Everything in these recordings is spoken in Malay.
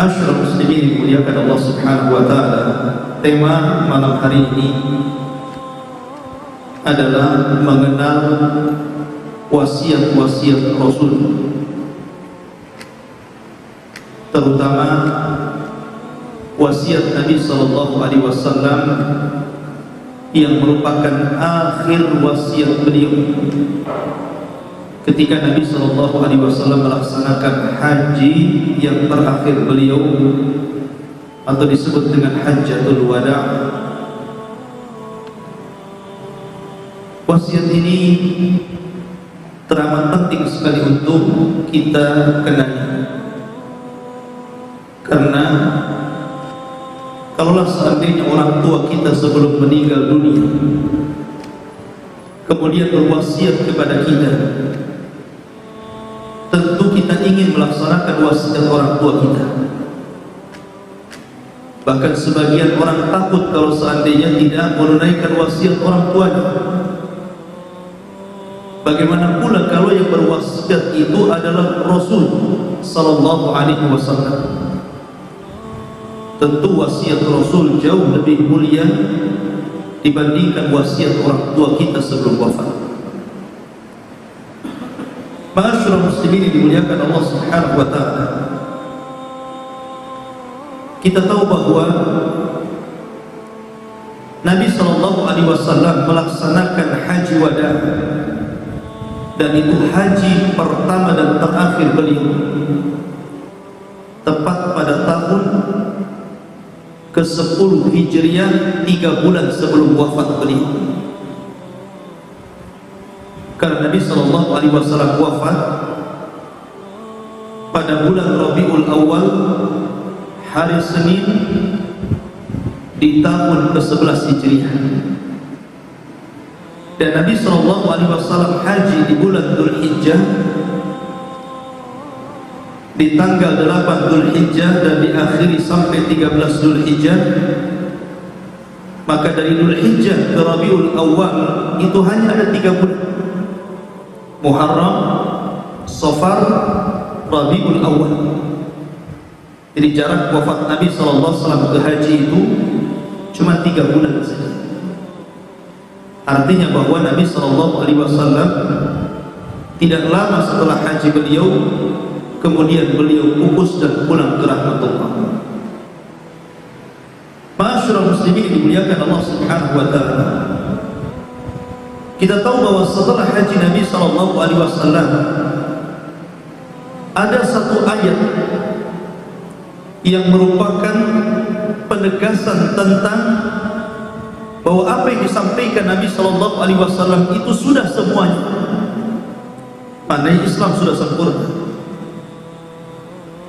Ma'asyiral muslimin dimuliakan Allah Subhanahu wa taala. Tema malam hari ini adalah mengenal wasiat-wasiat Rasul, terutama wasiat Nabi sallallahu alaihi wasallam yang merupakan akhir wasiat beliau ketika Nabi sallallahu alaihi wasallam melaksanakan haji yang terakhir beliau, atau disebut dengan Hajjatul Wada'. Wasiat ini teramat penting sekali untuk kita kenali, karena kalaulah seandainya orang tua kita sebelum meninggal dunia kemudian berwasiat kepada kita, tentu kita ingin melaksanakan wasiat orang tua kita. Bahkan sebagian orang takut kalau seandainya tidak menunaikan wasiat orang tuanya. Bagaimana pula kalau yang berwasiat itu adalah Rasul sallallahu alaihi wasallam? Tentu wasiat Rasul jauh lebih mulia dibandingkan wasiat orang tua kita sebelum wafat. Ma'asyiral muslimin dimuliakan Allah Subhanahu wa taala. Kita tahu bahwa Nabi sallallahu alaihi wasallam melaksanakan haji wada, dan itu haji pertama dan terakhir beliau, tepat pada tahun ke-10 Hijriah, 3 bulan sebelum wafat beliau. Karena Nabi sallallahu alaihi wasallam wafat pada bulan Rabiul Awal, hari Senin di tahun ke-11 Hijriah. Dan Nabi sallallahu alaihi wasallam haji di bulan Dzulhijjah, di tanggal 8 Dzulhijjah dan diakhiri sampai 13 Dzulhijjah. Maka dari Dzulhijjah ke Rabiul Awal itu hanya ada 3 bulan: Muharram, Safar, Rabiul Awal. Jadi jarak wafat Nabi sallallahu alaihi wasallam ke haji itu cuma 3 bulan saja. Artinya bahwa Nabi sallallahu alaihi wasallam tidak lama setelah haji beliau kemudian beliau pupus dan pulang ke rahmatullah. Ma'asyiral muslimin dimuliakan Allah Subhanahu wa taala. Kita tahu bahwa setelah haji Nabi sallallahu alaihi wasallam ada satu ayat yang merupakan penegasan tentang bahwa apa yang disampaikan Nabi sallallahu alaihi wasallam itu sudah semuanya. Maknanya Islam sudah sempurna.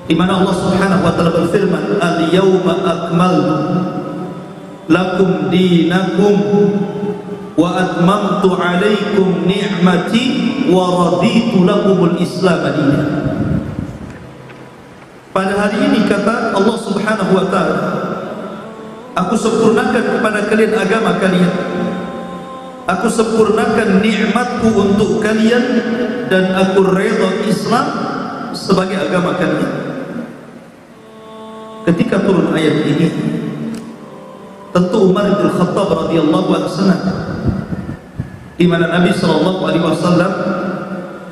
Di mana Allah Subhanahu wa taala berfirman, "Al-yauma akmaltu lakum dinakum wa atmamtu 'alaikum ni'mati wa raditu lakumul Islam dinan." Pada hari ini kata Allah Subhanahu wa taala, aku sempurnakan kepada kalian agama kalian, aku sempurnakan nikmatku untuk kalian, dan aku redha Islam sebagai agama kalian. Ketika turun ayat ini, tentu Umar bin Khattab radhiyallahu anhu, di mana Nabi sallallahu alaihi wasallam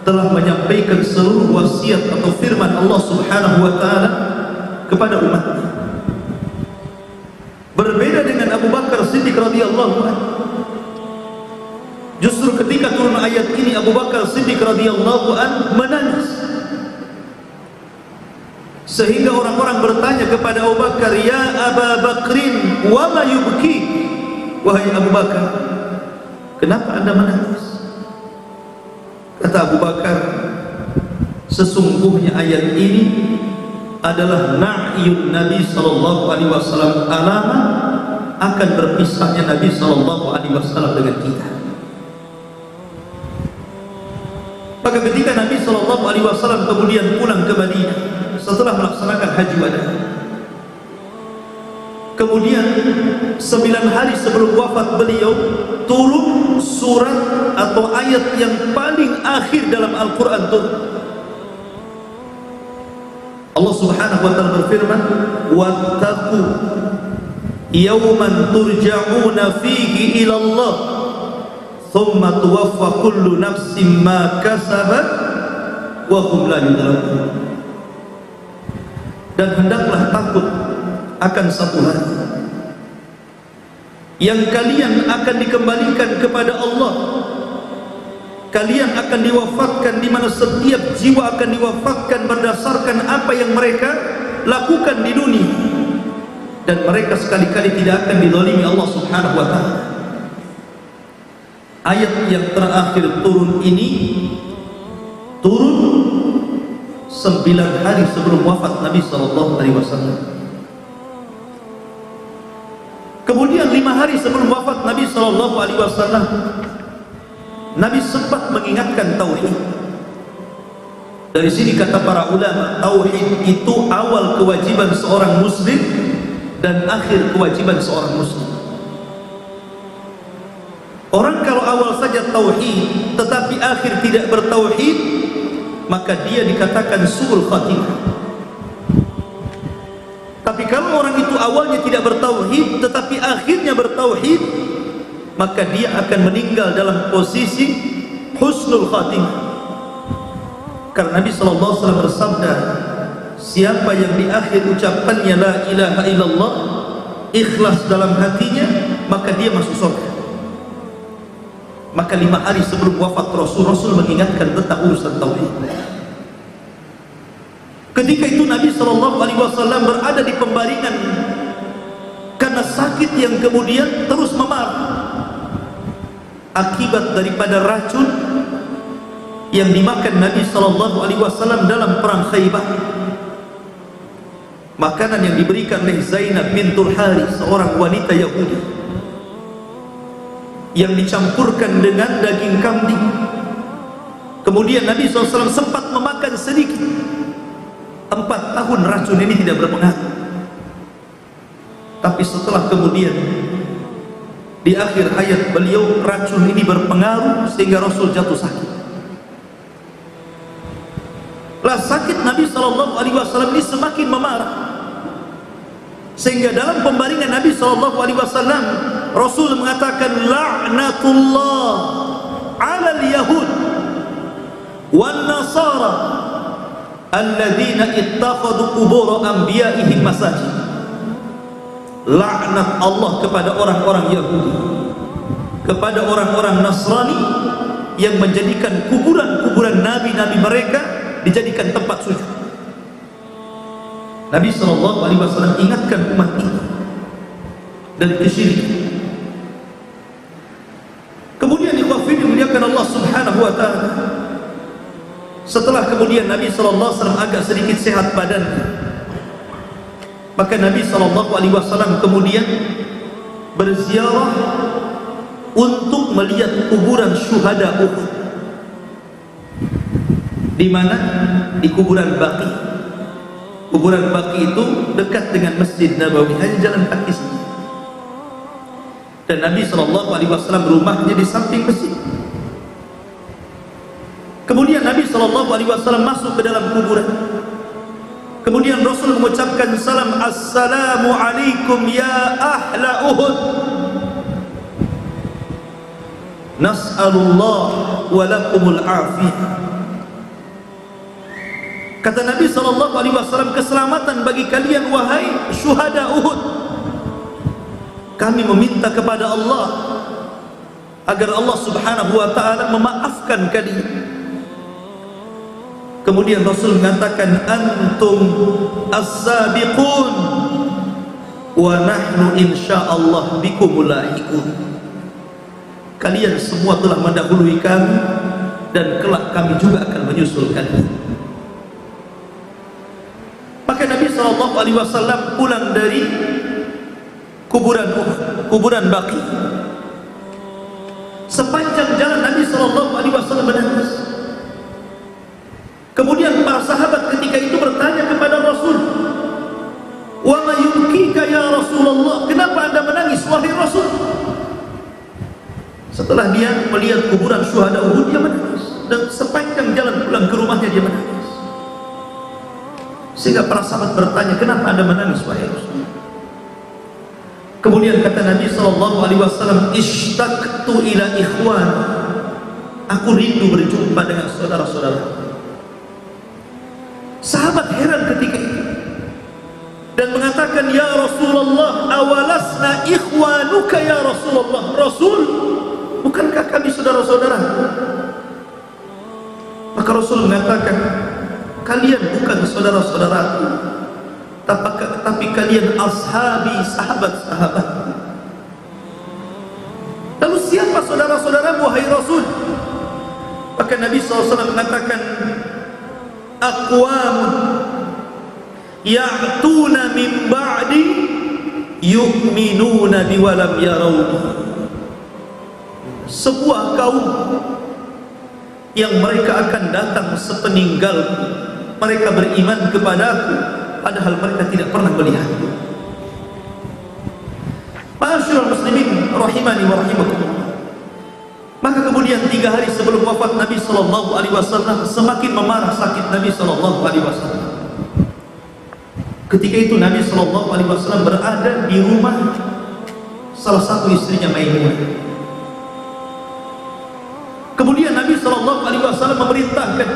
telah menyampaikan seluruh wasiat atau firman Allah Subhanahu wa taala kepada umatnya. Berbeda dengan Abu Bakar Siddiq radhiyallahu anhu. Justru ketika turun ayat ini, Abu Bakar Siddiq radhiyallahu anhu menangis, sehingga orang-orang bertanya kepada Abu Bakar, "Ya Abu Bakrin, wa ma yubki?" Wahai Abu Bakar, kenapa Anda menangis? Kata Abu Bakar, sesungguhnya ayat ini adalah na'yun Nabi sallallahu alaihi wasallam, alamat akan berpisahnya Nabi sallallahu alaihi wasallam dengan kita. Maka ketika Nabi sallallahu alaihi wasallam kemudian pulang ke Madinah setelah melaksanakan haji wada, kemudian 9 hari sebelum wafat beliau turun surat atau ayat yang paling akhir dalam Al-Quran turun. Allah Subhanahu wa taala berfirman, "Wattaqu yawman turja'una fihi ila Allah, thumma tuwaffa kullu nafsin ma kasabat wa hum la yudhlamun." Dan hendaklah takut akan satu hari yang kalian akan dikembalikan kepada Allah. Kalian akan diwafatkan, di mana setiap jiwa akan diwafatkan berdasarkan apa yang mereka lakukan di dunia, dan mereka sekali-kali tidak akan dizalimi Allah Subhanahu wa taala. Ayat yang terakhir turun ini turun 9 hari sebelum wafat Nabi sallallahu alaihi wasallam. Kemudian 5 hari sebelum wafat Nabi sallallahu alaihi wasallam, Nabi sempat mengingatkan tauhid. Dari sini kata para ulama, tauhid itu awal kewajiban seorang muslim dan akhir kewajiban seorang muslim. Orang kalau awal saja tauhid tetapi akhir tidak bertauhid, maka dia dikatakan su'ul khatimah. Tapi kalau orang itu awalnya tidak bertauhid tetapi akhirnya bertauhid, maka dia akan meninggal dalam posisi husnul khatimah. Karena Nabi sallallahu alaihi wasallam bersabda, siapa yang di akhir ucapannya la ilaha illallah ikhlas dalam hatinya, maka dia masuk surga. Maka 5 hari sebelum wafat Rasul mengingatkan tentang urusan tauhid. Ketika itu Nabi sallallahu alaihi wasallam berada di pembaringan karena sakit yang kemudian terus memar akibat daripada racun yang dimakan Nabi sallallahu alaihi wasallam dalam perang Khaybar. Makanan yang diberikan oleh Zainab bintul Harith, seorang wanita Yahudi, yang dicampurkan dengan daging kambing. Kemudian Nabi SAW sempat memakan sedikit. 4 tahun racun ini tidak berpengaruh. Tapi setelah kemudian di akhir hayat beliau racun ini berpengaruh sehingga Rasul jatuh sakit. Lah sakit Nabi sallallahu alaihi wasallam ini semakin memarah, sehingga dalam pembaringan Nabi sallallahu alaihi wasallam Rasul mengatakan, la'natullah 'alal yahud wan nasara alladzina ittakhadhu qubur anbiya'ihim masajid. Laknat Allah kepada orang-orang Yahudi, kepada orang-orang Nasrani yang menjadikan kuburan-kuburan nabi-nabi mereka dijadikan tempat sujud. Nabi SAW ingatkan umat ini dari kesyirikan. Kemudian ikhwafid dimuliakan Allah Subhanahu wa taala, setelah kemudian Nabi SAW agak sedikit sehat badannya, maka Nabi SAW kemudian berziarah untuk melihat kuburan syuhada Uhud. Di mana? Di kuburan Baqi. Kuburan Baqi itu dekat dengan Masjid Nabawi, hanya jalan kaki saja. Dan Nabi SAW rumahnya di samping masjid. Kemudian Nabi SAW masuk ke dalam kuburan. Kemudian Rasul mengucapkan salam, assalamu alaikum ya ahla Uhud, nas'alullah wa lakumul afiyah. Kata Nabi SAW, keselamatan bagi kalian wahai syuhada Uhud. Kami meminta kepada Allah agar Allah Subhanahu wa taala memaafkan kalian. Kemudian Rasul mengatakan, antum as-sabiqun wa nahnu insyaallah bikumul lahiqun. Kalian semua telah mendahului kami dan kelak kami juga akan menyusul kalian. Maka Nabi SAW pulang dari kuburan Baqi. Sepanjang jalan Nabi SAW menangis. Kemudian para sahabat ketika itu bertanya kepada Rasul, wa ma yubkika ya Rasulullah, kenapa anda menangis wahai Rasul? Setelah dia melihat kuburan syuhada Uhud, dia menangis, dan sepanjang jalan pulang ke rumahnya dia menangis. Sehingga para sahabat bertanya, kenapa Anda menangis wahai Rasul? Kemudian kata Nabi SAW, ishtaqtu ila ikhwan, aku rindu berjumpa dengan saudara-saudara. Sahabat heran ketika itu dan mengatakan, ya Rasulullah, awalasna ikhwanuka ya Rasulullah. Rasul, bukankah kami saudara-saudara? Maka Rasul mengatakan, kalian bukan saudara-saudaraku, tapi kalian ashabi, sahabat-sahabat. Lalu siapa saudara-saudaramu wahai Rasul? Maka Nabi SAW mengatakan, aqwamun ya'tuna min ba'di yu'minuna bi walam yarawni. Sebuah kaum yang mereka akan datang sepeninggalku, mereka beriman kepadaku padahal mereka tidak pernah melihatku. Ma'asyiral muslimin rahimani wa rahimakumullah. Maka kemudian 3 hari sebelum wafat Nabi SAW, semakin memarah sakit Nabi SAW. Ketika itu Nabi SAW berada di rumah salah satu istrinya Maimunah. Kemudian Nabi SAW memerintahkan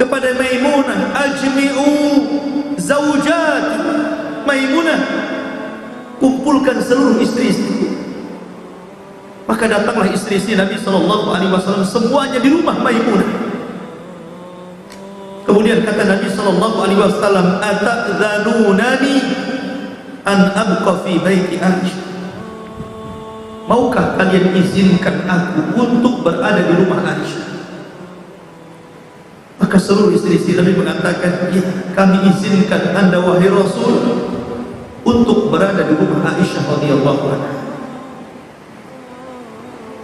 kepada Maimunah, ajmi'u zaujat Maimunah, kumpulkan seluruh istri-istri. Maka datanglah istri-istri Nabi SAW semuanya di rumah Maimunah. Kemudian kata Nabi SAW, atadzanunani an abqa fi baiti Aisyah. Maukah kalian izinkan aku untuk berada di rumah Aisyah? Maka seluruh istri-istri Nabi mengatakan, ya, kami izinkan Anda wahai Rasul untuk berada di rumah Aisyah radhiyallahu anha.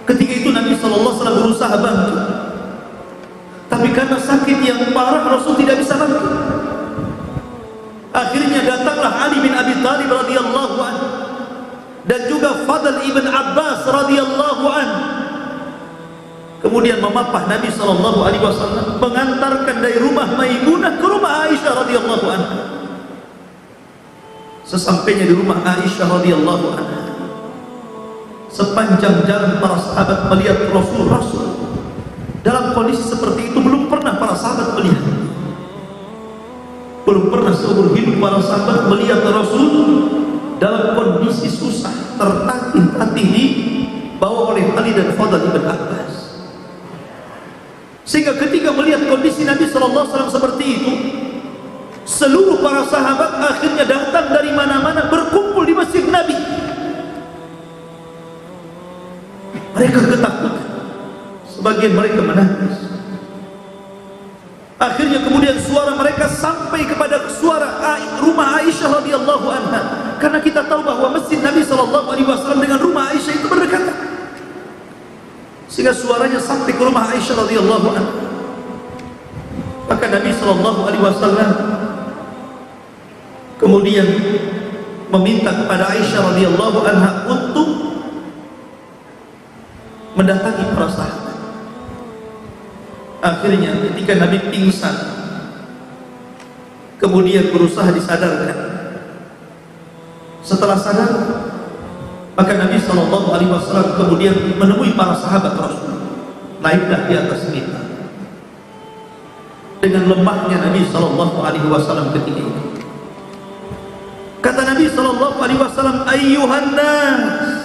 Ketika itu Nabi SAW berusaha bantu, tapi karena sakit yang parah Rasul tidak bisa bantu. Akhirnya datanglah Ali bin Abi Thalib radhiyallahu anhu dan juga Fadl ibn Abbas radhiyallahu anhu. Kemudian memapah Nabi SAW, mengantarkan dari rumah Maimunah ke rumah Aisyah radhiyallahu anha. Sesampainya di rumah Aisyah radhiyallahu anha, sepanjang jalan para sahabat melihat Rasul dalam kondisi seperti itu. Belum pernah para sahabat melihat, belum pernah seumur hidup para sahabat melihat Rasul dalam kondisi susah, tertatih-tatih dibawa oleh Ali dan Fadl ibn Abbas. Sehingga ketika melihat kondisi Nabi SAW seperti itu, seluruh para sahabat akhirnya datang dari mana-mana berkumpul di masjid Nabi. Mereka ketakutan, sebagian mereka menangis. Akhirnya kemudian suara mereka sampai kepada suara rumah Aisyah radhiyallahu anha, karena kita tahu bahwa masjid Nabi SAW dengan rumah Aisyah itu berdekatan, sehingga suaranya sampai ke rumah Aisyah radhiyallahu anha. Maka Nabi SAW kemudian meminta kepada Aisyah radhiyallahu anha untuk mendatangi para sahabat. Akhirnya ketika Nabi pingsan, kemudian berusaha disadarkan. Setelah sadar, maka Nabi SAW kemudian menemui para sahabat Rasul. Naiklah di atas mimbar. Dengan lemahnya Nabi SAW ketika itu, kata Nabi SAW, ayyuhan nas,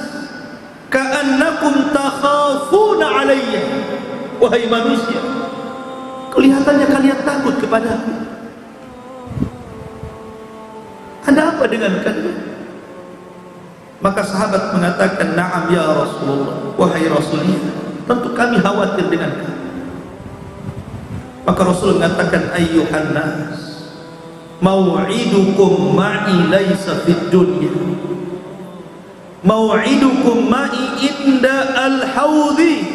ka'annakum takhafuna alayya. Wahai manusia, kelihatannya kalian takut kepadaku. Ada apa dengan kalian? Maka sahabat mengatakan, na'am ya Rasulullah, wahai Rasulullah, tentu kami khawatir dengan kamu. Maka Rasul mengatakan, ayyuhan nas, mau'idukum ma'i laysa fid dunya, mau'idukum ma'i inda al-hawdhi,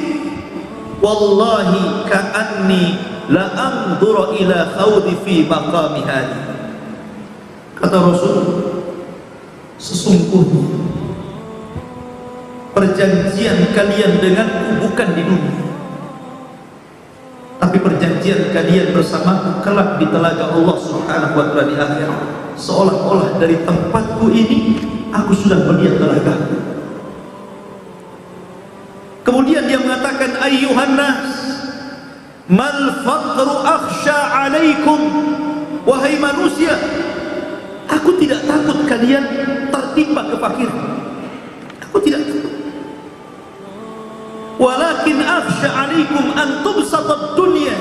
wallahi ka'anni la anzura ila khawdi fi maqami hadi. Kata Rasul, sesungguhnya perjanjian kalian denganku bukan di dunia, tapi Tapi perjanjian kalian bersamaku kelak di telaga Allah Subhanahu wa Ta'ala di akhirat, seolah-olah dari tempatku ini aku sudah melihat telagaku. Kemudian dia mengatakan, ayyuhan nas, mal faqru akhsha alaikum, wahai manusia, aku tidak takut kalian tertimpa kefakiran. Aku tidak takut. Walakin akhsha alaikum an tubsatad dunya.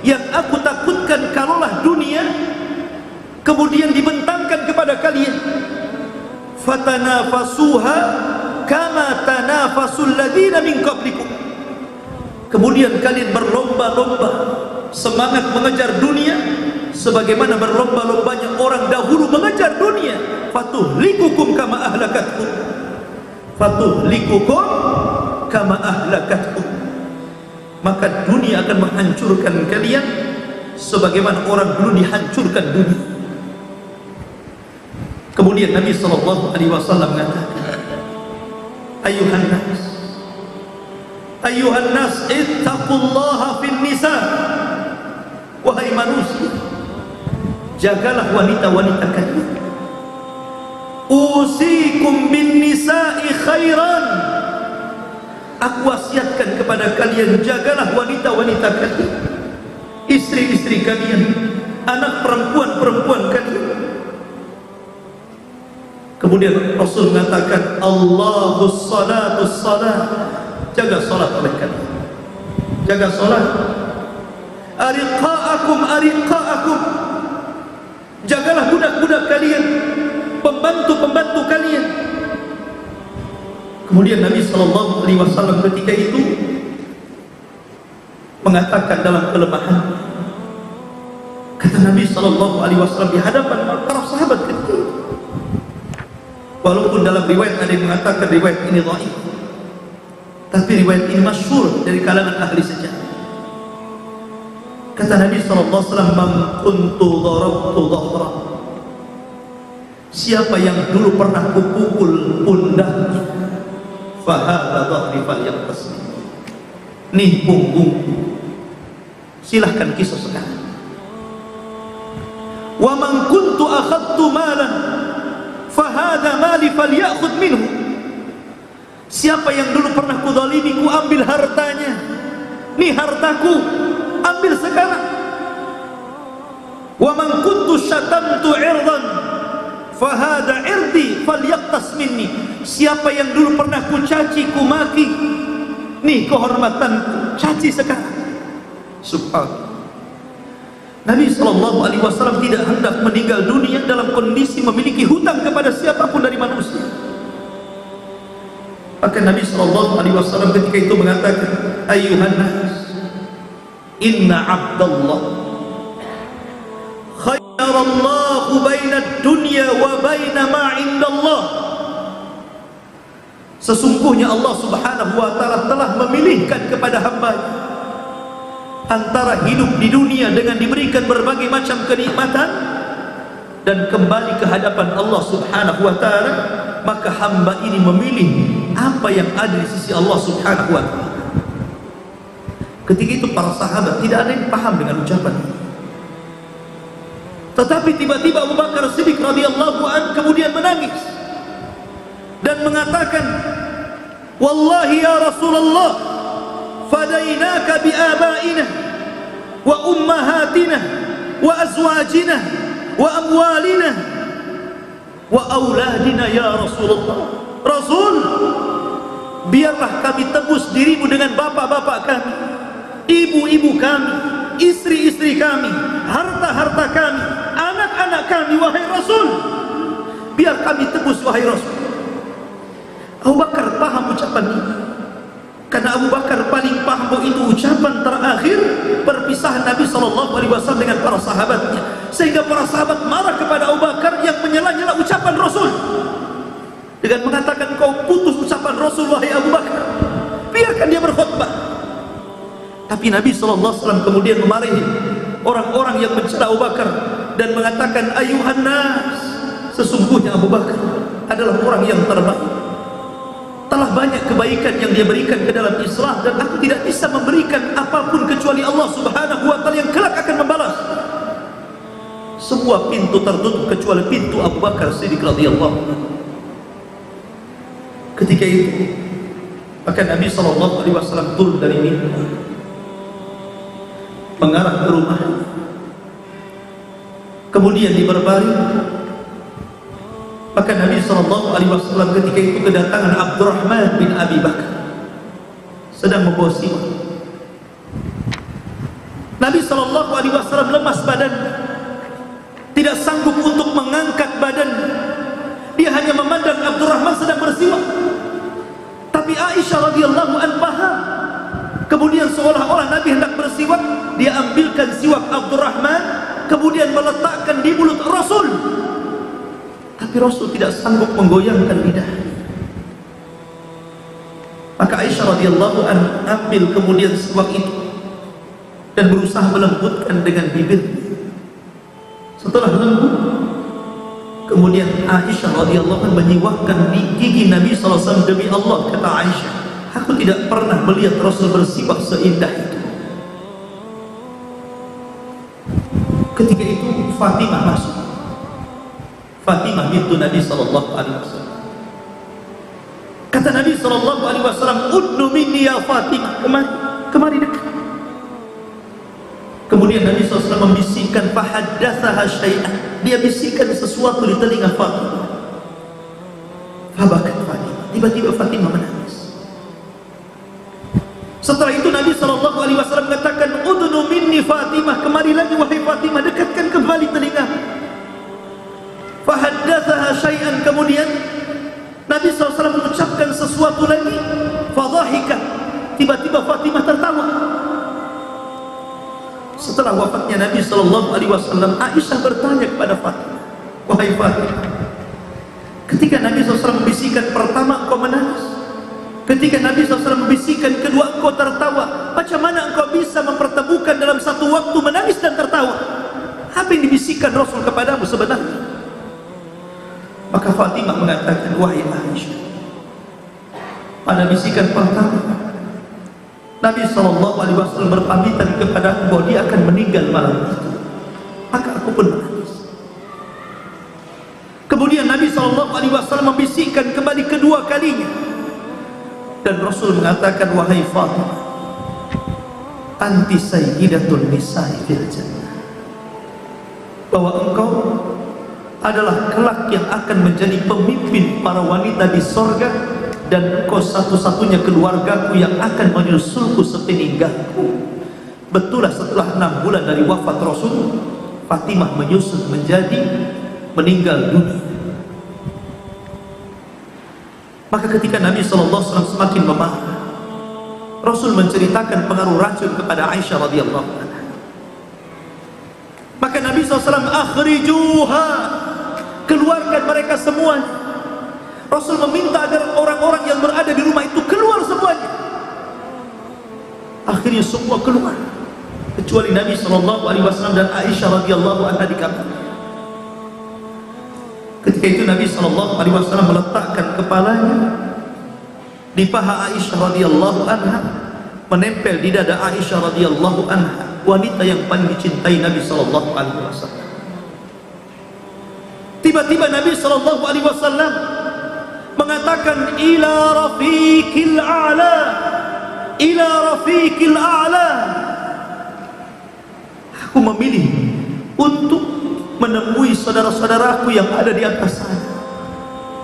Yang aku takutkan kalaulah dunia kemudian dibentangkan kepada kalian. Fatanafasuha kama tanafasul ladina min qablikum. Kemudian kalian berlomba-lomba semangat mengejar dunia sebagaimana berlomba-lombanya orang dahulu mengejar dunia. Fatuhlikukum kama ahlakatkum. Fatuhlikukum kama ahlakatkum. Maka dunia akan menghancurkan kalian sebagaimana orang dulu dihancurkan dunia. Kemudian Nabi sallallahu alaihi wasallam mengatakan, ayyuhan nas, ayyuhan nas, ittaqullaha fin nisa. Wahai manusia, jagalah wanita-wanita kalian. Usikum bin nisa'i khairan. Aku wasiatkan kepada kalian, jagalah wanita-wanita kalian, istri-istri kalian, anak perempuan-perempuan kalian. Kemudian Rasul mengatakan, Allahus salatus salat. Jaga salat oleh kalian, jaga salat. Ariqa'akum, ariqa'akum. Jagalah budak-budak kalian, pembantu-pembantu kalian. Kemudian Nabi sallallahu alaihi wasallam ketika itu mengatakan dalam kelemahan, kata Nabi sallallahu alaihi wasallam di hadapan para sahabat ketika itu, walaupun dalam riwayat ada yang mengatakan riwayat ini dhaif, tapi riwayat ini masyhur dari kalangan ahli sejarah. Kata Nabi sallallahu alaihi wasallam, "Man kuntu darabtu dhahra." Siapa yang dulu pernah kupukul pundaknya, fa hadza dhahri falyaqtasmi. Nih punggung, silahkan kisah sekarang. Wa man kuntu akhadtu malan, fa hadza mali falyakhudh minhu. Siapa yang dulu pernah kuzalimi, ku ambil hartanya, nih hartaku, ambil sekarang. Wa man kuntu syatamtu 'irdan, fa hadza 'irdi falyaqtas minni. Siapa yang dulu pernah ku caci, ku maki, nih kehormatanku, caci sekarang. Subhanallah. Nabi sallallahu alaihi wasallam tidak hendak meninggal dunia dalam kondisi memiliki hutang kepada siapapun dari manusia. Maka Nabi sallallahu alaihi wasallam ketika itu mengatakan, ayyuhan nas, inna abdallah khayyarallahu baina dunya wa baina ma indallah. Sesungguhnya Allah Subhanahu wa taala telah memilihkan kepada hamba-Nya antara hidup di dunia dengan diberikan berbagai macam kenikmatan dan kembali ke hadapan Allah Subhanahu wa taala, maka hamba ini memilih apa yang ada di sisi Allah Subhanahu wa taala. Ketika itu para sahabat tidak ada yang paham dengan ucapan ini. Tetapi tiba-tiba Abu Bakar Siddiq radhiyallahu anhu kemudian menangis dan mengatakan, wallahi ya Rasulullah, fadainaka bi abaina wa ummahatina wa azwajina wa amwalina wa auladina ya Rasulullah. Rasul, biarlah kami tebus dirimu dengan bapak-bapak kami, ibu-ibu kami, istri-istri kami, harta-harta kami, anak-anak kami, wahai Rasul. Biar kami tebus, wahai Rasul. Abu Bakar paham ucapan ini, karena Abu Bakar paling paham bahwa itu ucapan terakhir perpisahan Nabi SAW dengan para sahabatnya, sehingga para sahabat marah kepada Abu Bakar yang menyela-nyela ucapan Rasul dengan mengatakan, kau putus ucapan Rasul wahai Abu Bakar, biarkan dia berkhutbah. Tapi Nabi SAW kemudian memarahi orang-orang yang mencela Abu Bakar dan mengatakan, ayuhan nas, sesungguhnya Abu Bakar adalah orang yang terbaik, Telah banyak kebaikan yang dia berikan ke dalam Islam, dan aku tidak bisa memberikan apapun kecuali Allah Subhanahu wa ta'ala yang kelak akan membalas. Semua pintu tertutup kecuali pintu Abu Bakar Siddiq radhiyallahu anhu. Ketika itu maka Nabi SAW turun dari mimbar mengarah ke rumah, kemudian di berbaring. Maka Nabi SAW ketika itu kedatangan Abdurrahman bin Abi Bakar sedang membawa siwak. Nabi SAW lemas badan, tidak sanggup untuk mengangkat badan. Dia hanya memandang Abdurrahman sedang bersiwak. Tapi Aisyah radhiyallahu anha paham. Kemudian seolah-olah Nabi hendak bersiwak, dia ambilkan siwak Abdurrahman, kemudian meletakkan di mulut Rasul. Tapi Rasul tidak sanggup menggoyangkan lidah. Maka Aisyah radhiyallahu anha ambil kemudian siwak itu dan berusaha melembutkan dengan bibir. Setelah lembut, kemudian Aisyah radhiyallahu anha menyiwakkan gigi Nabi SAW. Demi Allah, kata Aisyah, aku tidak pernah melihat Rasul bersiwak seindah itu. Ketika itu Fatimah masuk. Fatimah bintu Nabi SAW. Kata Nabi SAW, "Udnu minni ya Fatimah." Kemari dekat. Kemudian Nabi SAW membisikkan, fahaddatsaha syai'an. Dia bisikkan sesuatu di telinga Fatimah. Fabakat Fatimah. Tiba-tiba Fatimah menangis. Setelah itu Nabi SAW mengatakan, "Udnu minni Fatimah." Kemari lagi wahai Fatimah, dekatkan kembali telinga. Fahaddatsaha syai'an. Kemudian Nabi SAW mengucapkan sesuatu lagi. Fadhahika. Tiba-tiba Fatimah tertawa. Setelah wafatnya Nabi SAW, Aisyah bertanya kepada Fatimah, "Wahai Fatimah, ketika Nabi SAW membisikkan pertama engkau menangis, ketika Nabi SAW membisikkan kedua engkau tertawa, macam mana engkau bisa mempertemukan dalam satu waktu menangis dan tertawa? Apa yang dibisikkan Rasul kepadamu sebenarnya?" Maka Fatimah mengatakan, "Wahai Aisyah, pada bisikan pertama Nabi SAW berpamitan kepada bahwa dia akan meninggal malam itu. Maka aku pun menangis. Kemudian Nabi SAW membisikkan kembali kedua kalinya, dan Rasul mengatakan, "Wahai Fatimah, anti sayyidatun nisa'i fil jannah." Bahwa engkau adalah kelak yang akan menjadi pemimpin para wanita di sorga, dan engkau satu-satunya keluargaku yang akan menyusulku sepeninggalku. Betullah setelah 6 bulan dari wafat Rasul, Fatimah menyusul meninggal dunia. Maka ketika Nabi SAW semakin memarah, Rasul menceritakan pengaruh racun kepada Aisyah radhiyallahu anha. Maka Nabi SAW, "Akhrijuha." Keluarkan mereka semuanya. Rasul meminta agar orang-orang yang berada di rumah itu keluar semuanya. Akhirnya semua keluar, kecuali Nabi SAW dan Aisyah radhiyallahu anha di kamar. Ketika itu Nabi SAW meletakkan kepalanya di paha Aisyah radhiyallahu anha, menempel di dada Aisyah radhiyallahu anha, wanita yang paling dicintai Nabi SAW. Tiba-tiba Nabi SAW mengatakan, "Ila rafiqil a'la, ila rafiqil a'la." Aku memilih untuk menemui saudara-saudaraku yang ada di atas sana.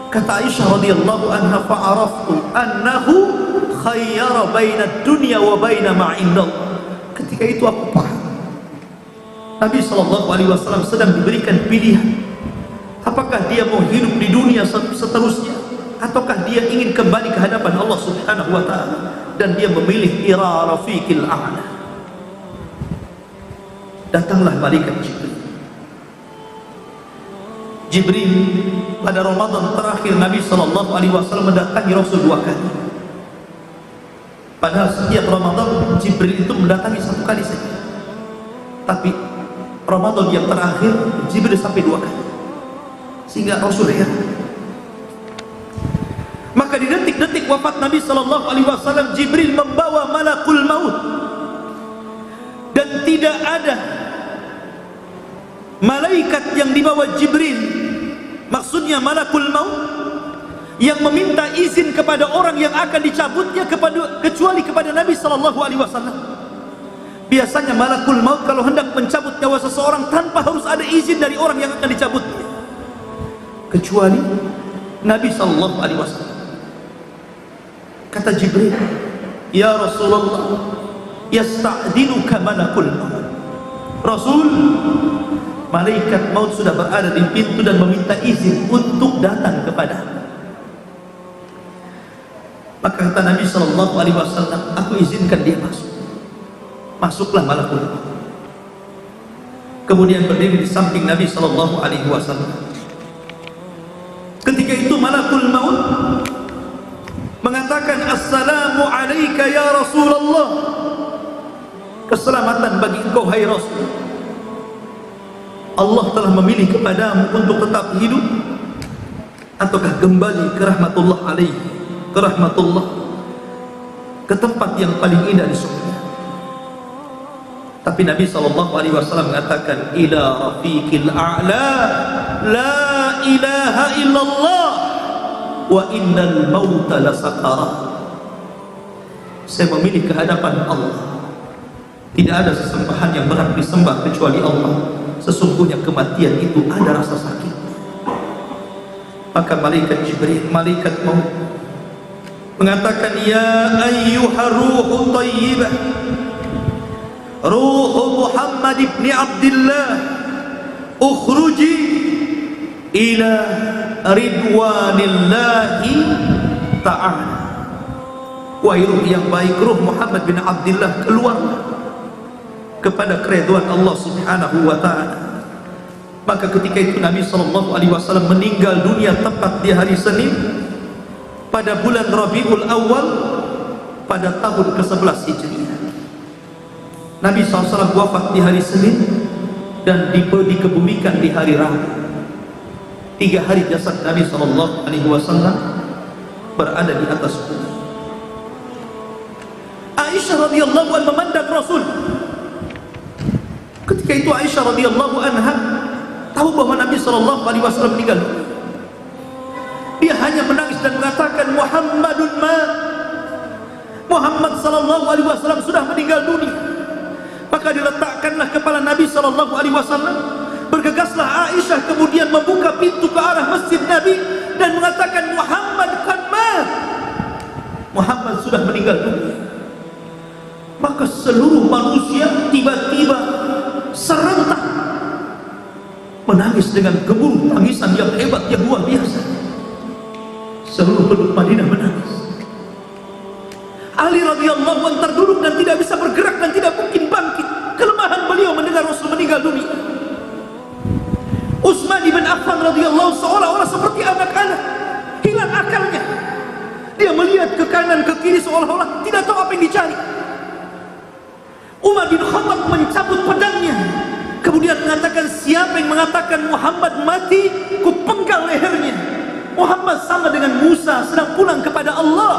Kata Aisyah radhiyallahu anha, "Fa'araftu annahu khayyara baina dunya wa baina ma 'indallah." Ketika itu aku paham Nabi SAW sedang diberikan pilihan. Apakah dia mau hidup di dunia seterusnya, ataukah dia ingin kembali ke hadapan Allah Subhanahu wa ta'ala, dan dia memilih ila rafiqil a'la. Datanglah malaikat Jibril pada Ramadan terakhir. Nabi SAW mendatangi Rasul 2 kali. Padahal setiap Ramadan Jibril itu mendatangi 1 kali saja, tapi Ramadan yang terakhir Jibril sampai 2 kali, sehingga Rasul heran. Maka di detik detik wafat Nabi sallallahu alaihi wasallam, Jibril membawa malakul maut, dan tidak ada malaikat yang dibawa Jibril, maksudnya malakul maut, yang meminta izin kepada orang yang akan dicabutnya kecuali kepada Nabi sallallahu alaihi wasallam. Biasanya malakul maut kalau hendak mencabut nyawa seseorang tanpa harus ada izin dari orang yang akan dicabutnya, kecuali Nabi sallallahu alaihi wasallam. Kata Jibril, "Ya Rasulullah, yasta'dinuka malakul maut." Rasul, malaikat maut sudah berada di pintu dan meminta izin untuk datang kepadamu. Maka kata Nabi sallallahu alaihi wasallam, "Aku izinkan dia masuk." Masuklah malakul maut. Kemudian berdiri di samping Nabi sallallahu alaihi wasallam. Ketika itu malakul maut mengatakan, "Assalamu alayka ya Rasulullah." Keselamatan bagi engkau hai Rasul. Allah telah memilih kepadamu untuk tetap hidup ataukah kembali ke rahmatullah alaihi, ke rahmatullah, ke tempat yang paling indah di surga. Tapi Nabi SAW mengatakan, "Ila rafiqil a'la la ilaha illallah wa innal mauta lasakarat." Saya memilih kehadapan Allah. Tidak ada sesembahan yang berhak disembah kecuali Allah. Sesungguhnya kematian itu ada rasa sakit. Maka malaikat Jibril, malaikat maut, mengatakan, "Ya ayyuhar ruhu thayyibah, ruhu Muhammad ibn Abdullah, ukhruji ila ridwanillahi ta'ala." Wahai ruh yang baik, ruh Muhammad bin Abdullah, keluar kepada keridhaan Allah subhanahu wa ta'ala. Maka ketika itu Nabi SAW meninggal dunia tepat di hari Senin pada bulan Rabiul Awal pada tahun ke-11 Hijriah. Nabi SAW wafat di hari Senin dan dikebumikan di hari Rabu. 3 hari jasad Nabi SAW berada di atas bumi. Aisyah radhiyallahu anha memandang Rasul. Ketika itu Aisyah radhiyallahu anha tahu bahwa Nabi SAW meninggal. Dia hanya menangis dan mengatakan, "Muhammadun ma." Muhammad SAW sudah meninggal dunia. Maka diletakkanlah kepala Nabi SAW. Bergegaslah Aisyah kemudian membuka pintu ke arah masjid Nabi dan mengatakan, "Muhammad kan mat." Muhammad sudah meninggal dunia. Maka seluruh manusia tiba-tiba serentak menangis dengan gemuruh tangisan yang hebat, yang luar biasa. Seluruh penduduk Madinah menangis. Ali radhiyallahu anhu terduduk dan tidak bisa bergerak dan tidak mungkin bangkit. Kelemahan beliau mendengar Rasul meninggal dunia. Utsman bin Affan radhiyallahu seolah-olah seperti anak-anak, hilang akalnya. Dia melihat ke kanan ke kiri seolah-olah tidak tahu apa yang dicari. Umar bin Khattab mencabut pedangnya, kemudian mengatakan, "Siapa yang mengatakan Muhammad mati, kupenggal lehernya." Muhammad sama dengan Musa sedang pulang kepada Allah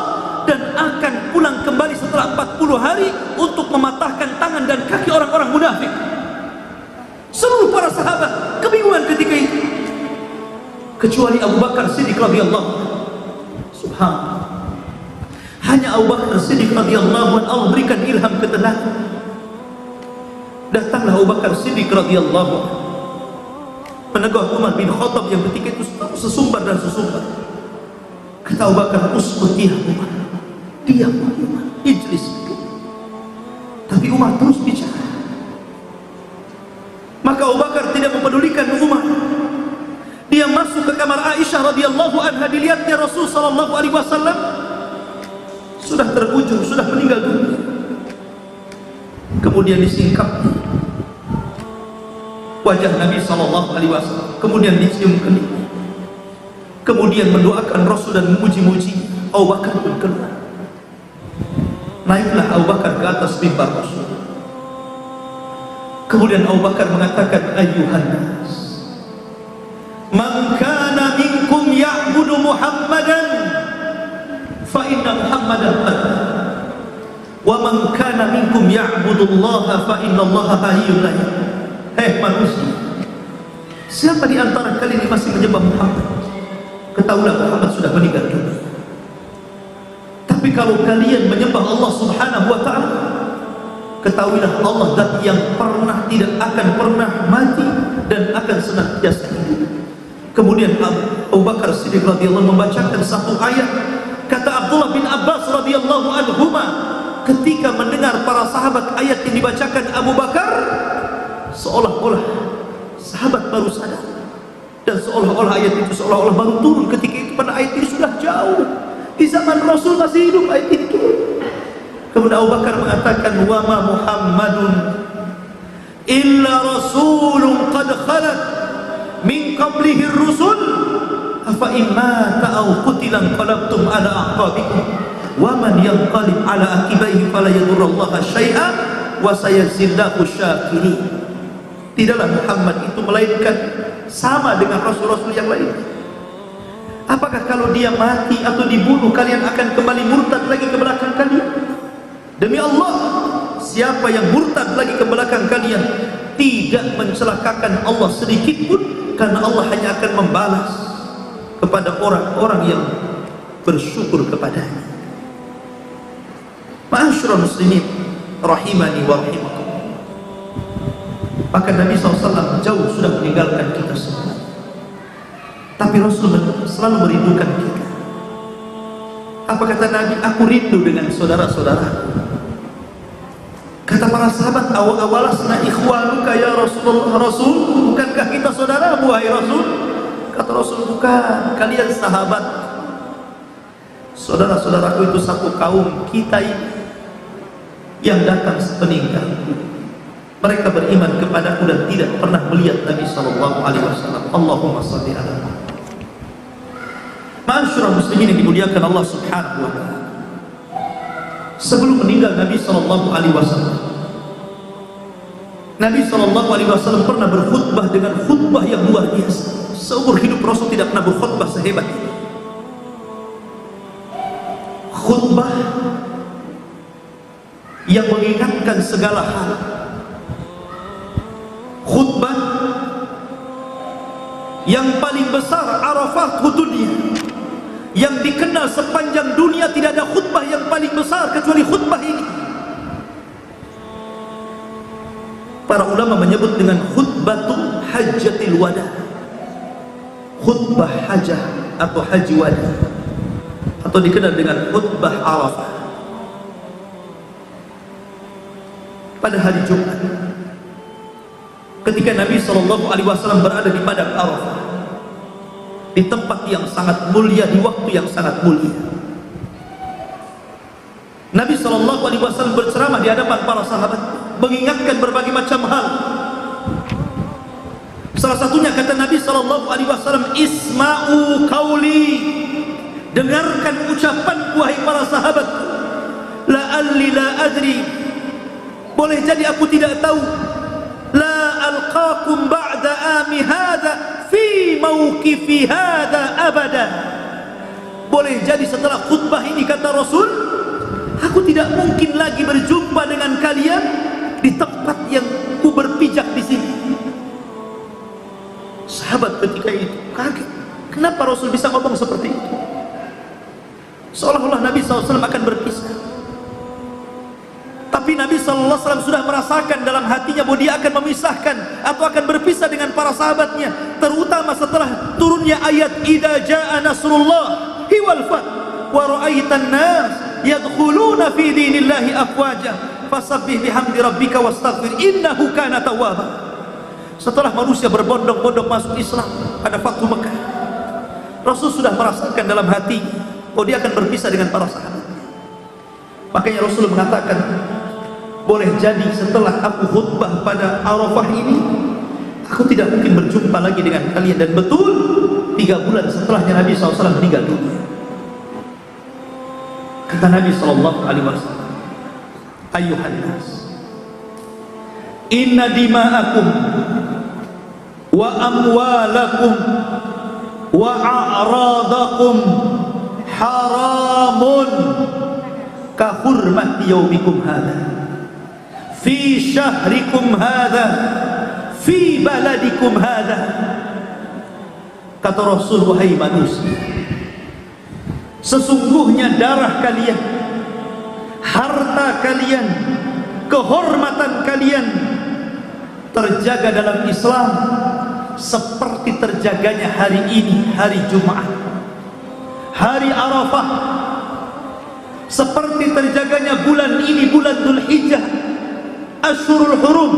dan akan pulang kembali setelah 40 hari untuk mematahkan tangan dan kaki orang-orang munafik. Seluruh para sahabat kebingungan ketika itu, kecuali Abu Bakar Siddiq radhiyallahu anhu. Subhanallah, hanya Abu Bakar Siddiq radhiyallahu anhu Allah berikan ilham ketenangan. Datanglah Abu Bakar Siddiq radhiyallahu anhu menegur Umar bin Khattab yang ketika itu sesumbar dan sesumbar. Kata Abu Bakar, "Uskut ya Umar, diam Umar, ijlis." Tapi Umar terus bicara. Maka Abu Bakar tidak mempedulikan Umar. Dia masuk ke kamar Aisyah radhiyallahu anha, dilihatnya Rasul sallallahu alaihi wasallam sudah terbujur, sudah meninggal dunia. Kemudian disingkapnya wajah Nabi SAW, kemudian dicium keningnya, kemudian mendoakan Rasul dan memuji-muji. Abu Bakar pun keluar. Naiklah Abu Bakar ke atas mimbar Rasul. Kemudian Abu Bakar mengatakan, "Ayyuhan nas, man kana minkum ya'budu Muhammadan inna Muhammadan qad wa man kana minkum ya'budullaha fa innallaha hayyun la yamut. Hei manusia, siapa di antara kalian yang masih menyembah Muhammad, ketahuilah Muhammad sudah meninggal dunia. Tapi kalau kalian menyembah Allah Subhanahu wa ta'ala, ketahuilah Allah zat yang tidak akan pernah mati dan akan senantiasa hidup. Kemudian Abu Bakar Siddiq radhiyallahu membacakan satu ayat. Kata Abdullah bin Abbas radhiyallahu anhuma, ketika mendengar para sahabat ayat yang dibacakan Abu Bakar, seolah-olah sahabat baru sadar, dan seolah-olah ayat itu seolah-olah baru turun ketika itu, pada ayat ini sudah jauh di zaman Rasul masih hidup ayat itu. Kemudian Abu Bakar mengatakan, wa ma Muhammadun illa rasulun qad khalat min qablihi ar-rusul afa imma ta'aw qutilan qalabtum ala aqabikum wa man yanqalib ala aqibaihi fala yadurrullaha syai'an wa sayazillahu syakirin. Tidaklah Muhammad itu melainkan sama dengan rasul-rasul yang lain. Apakah kalau dia mati atau dibunuh kalian akan kembali murtad lagi ke belakang kalian? Demi Allah, siapa yang murtad lagi ke belakang kalian tidak mencelakakan Allah sedikit pun, karena Allah hanya akan membalas kepada orang-orang yang bersyukur kepadanya. Ma'asyiral muslimin rahimani wa rahimakumullah. Maka Nabi SAW jauh sudah meninggalkan kita semua, tapi Rasul selalu merindukan kita. Apa kata Nabi? Aku rindu dengan saudara-saudaraku. Kata para sahabat, awalasna ikhwanuka ya Rasulullah. Rasul, bukankah kita saudara, wahai Rasul? Kata Rasul, bukan, kalian sahabat. Saudara-saudaraku itu satu kaum kita ini yang datang sepeninggalku. Mereka beriman kepadaku dan tidak pernah melihat Nabi SAW. Allahumma salli ala Muhammad. Ma'asyiral muslimin yang dimuliakan Allah Subhanahu wa ta'ala. Sebelum meninggal Nabi SAW, Nabi SAW pernah berkhutbah dengan khutbah yang luar biasa. Seumur hidup Rasul tidak pernah berkhutbah sehebat ini. Khutbah yang mengingatkan segala hal. Khutbah yang paling besar, Arafat dunia, yang dikenal sepanjang dunia. Tidak ada khutbah yang paling besar kecuali khutbah ini. Para ulama menyebut dengan khutbatul hajjatil wada, khutbah hajah atau haji wada, atau dikenal dengan khutbah Arafah. Pada hari Jumat, ketika Nabi SAW berada di padang Arafah, di tempat yang sangat mulia, di waktu yang sangat mulia, Nabi SAW berceramah di hadapan para sahabat, mengingatkan berbagai macam hal. Salah satunya kata Nabi SAW, isma'u qawli, dengarkan ucapanku wahai para sahabat. La'alli la adri, boleh jadi aku tidak tahu. La alqakum ba'da ami hadha fi mauqifi hadha abada, boleh jadi setelah khutbah ini, kata Rasul, aku tidak mungkin lagi berjumpa dengan kalian di tempat yang ku berpijak di sini. Sahabat ketika itu kaget, kenapa Rasul bisa ngomong seperti itu? Seolah-olah Nabi SAW akan berpisah. Tapi Nabi SAW sudah merasakan dalam hatinya bahwa dia akan memisahkan atau akan berpisah dengan para sahabatnya, terutama setelah turunnya ayat idza jaa nasrullah wal fath wa ra'aitan nas yadkhuluna fi dinillahi afwaja fasabbih bihamdi rabbika wastaghfir innahu kana tawwaba. Setelah manusia berbondong-bondong masuk Islam pada waktu Mekah, Rasul sudah merasakan dalam hati bahwa dia akan berpisah dengan para sahabat. Makanya Rasul mengatakan, boleh jadi setelah aku khutbah pada Arafah ini, aku tidak mungkin berjumpa lagi dengan kalian. Dan betul, 3 bulan setelahnya Nabi SAW meninggal dunia. Kata Nabi SAW, ayuhan nas, inna dima'akum wa amwalakum wa a'radakum haramun ka hurmati yaumikum hadha fi syahrikum hadha fi baladikum hadha. Kata Rasul, wahai manusia, sesungguhnya darah kalian, harta kalian, kehormatan kalian terjaga dalam Islam seperti terjaganya hari ini, hari Jumat, hari Arafah, seperti terjaganya bulan ini, bulan Dzulhijjah, Asyhurul Hurum,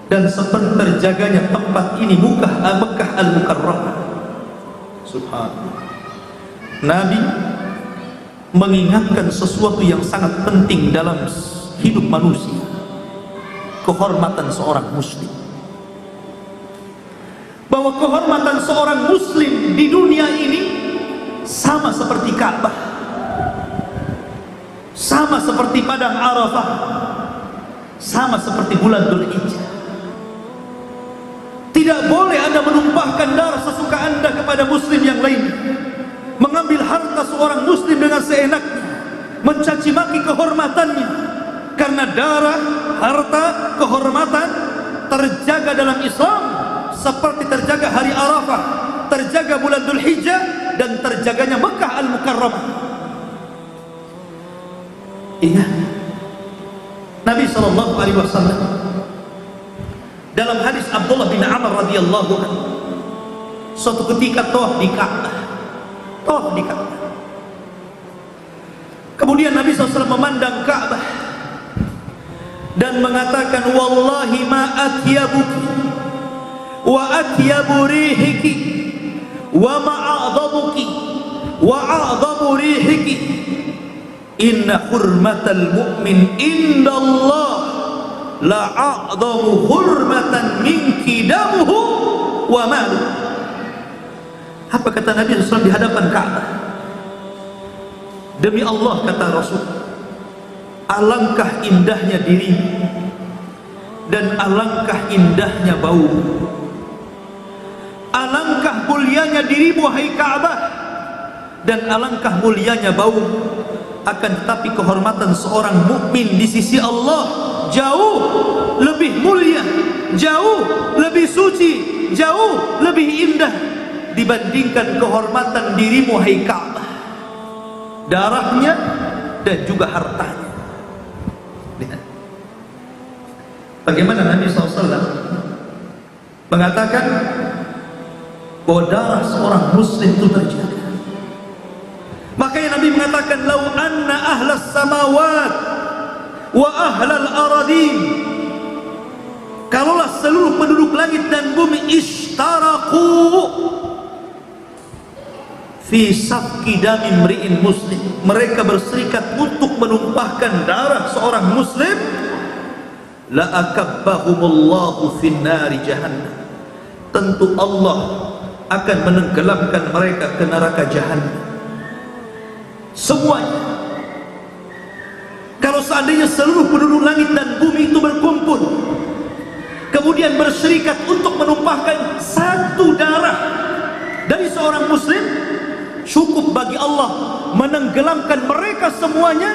dan seperti terjaganya tempat ini, Mekah Al-Mukarramah. Subhanallah. Nabi mengingatkan sesuatu yang sangat penting dalam hidup manusia, kehormatan seorang muslim. Bahwa kehormatan seorang muslim di dunia ini sama seperti Ka'bah, sama seperti padang Arafah, sama seperti bulan Dzulhijjah. Tidak boleh Anda menumpahkan darah sesuka Anda kepada muslim yang lain, mengambil harta seorang muslim dengan seenaknya, mencaci maki kehormatannya, karena darah, harta, kehormatan terjaga dalam Islam seperti terjaga hari Arafah, terjaga bulan Dzulhijjah, dan terjaganya Mekah Al-Mukarramah. Ingat, Nabi SAW dalam hadis Abdullah bin Amr radhiyallahu anhu, suatu ketika tawaf di Ka'bah, kemudian Nabi SAW memandang Ka'bah dan mengatakan, wallahi ma atyabuki wa atyabu rihiki wa ma'adhamuki wa a'dhamu rihiki, inna hurmatal mu'min indallah la a'dhamu hurmatan minki damuhu wa malu. Apa kata Nabi SAW di hadapan Ka'bah? Demi Allah, kata Rasul, alangkah indahnya dirimu dan alangkah indahnya bau. Alangkah mulianya dirimu, wahai Ka'bah, dan alangkah mulianya bau. Akan tetapi kehormatan seorang mukmin di sisi Allah jauh lebih mulia, jauh lebih suci, jauh lebih indah dibandingkan kehormatan dirimu, wahai Ka'bah, darahnya dan juga hartanya. Lihat bagaimana Nabi SAW mengatakan bahwa darah seorang muslim itu terjaga. Makanya Nabi mengatakan, lau anna ahlas samawat wa ahlal aradin, kalaulah seluruh penduduk langit dan bumi ishtaraku fi safki dami mri'in muslim, mereka berserikat untuk menumpahkan darah seorang muslim, la akabbahumullahu finnari jahannam, tentu Allah akan menenggelamkan mereka ke neraka jahannam. Semuanya. Kalau seandainya seluruh penduduk langit dan bumi itu berkumpul, kemudian berserikat untuk menumpahkan satu darah dari seorang muslim, cukup bagi Allah menenggelamkan mereka semuanya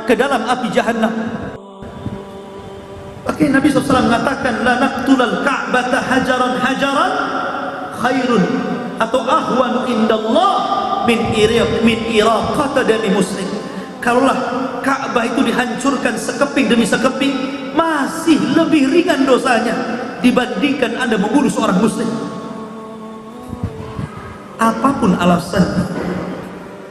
ke dalam api jahannam. Oke, Nabi SAW mengatakan, la naqtulal ka'bata hajaran hajaran khairun atau ahwanu indallah min iraqata dami muslim. Kalaulah Ka'bah itu dihancurkan sekeping demi sekeping, masih lebih ringan dosanya dibandingkan Anda membunuh seorang muslim. Apapun alasan,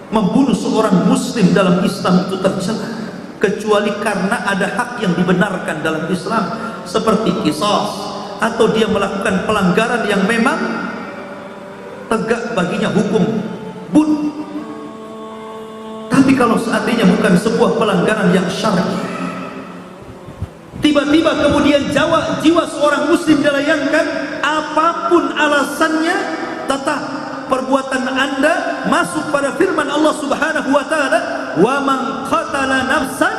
membunuh seorang muslim dalam Islam itu tercela, kecuali karena ada hak yang dibenarkan dalam Islam, seperti qisas, atau dia melakukan pelanggaran yang memang tegak baginya hukum bunuh. Tapi kalau seandainya bukan sebuah pelanggaran yang syar'i, tiba-tiba kemudian jiwa seorang muslim dilayangkan, apapun alasannya, tetap perbuatan Anda masuk pada firman Allah Subhanahu wa taala, wa man qatala nafsan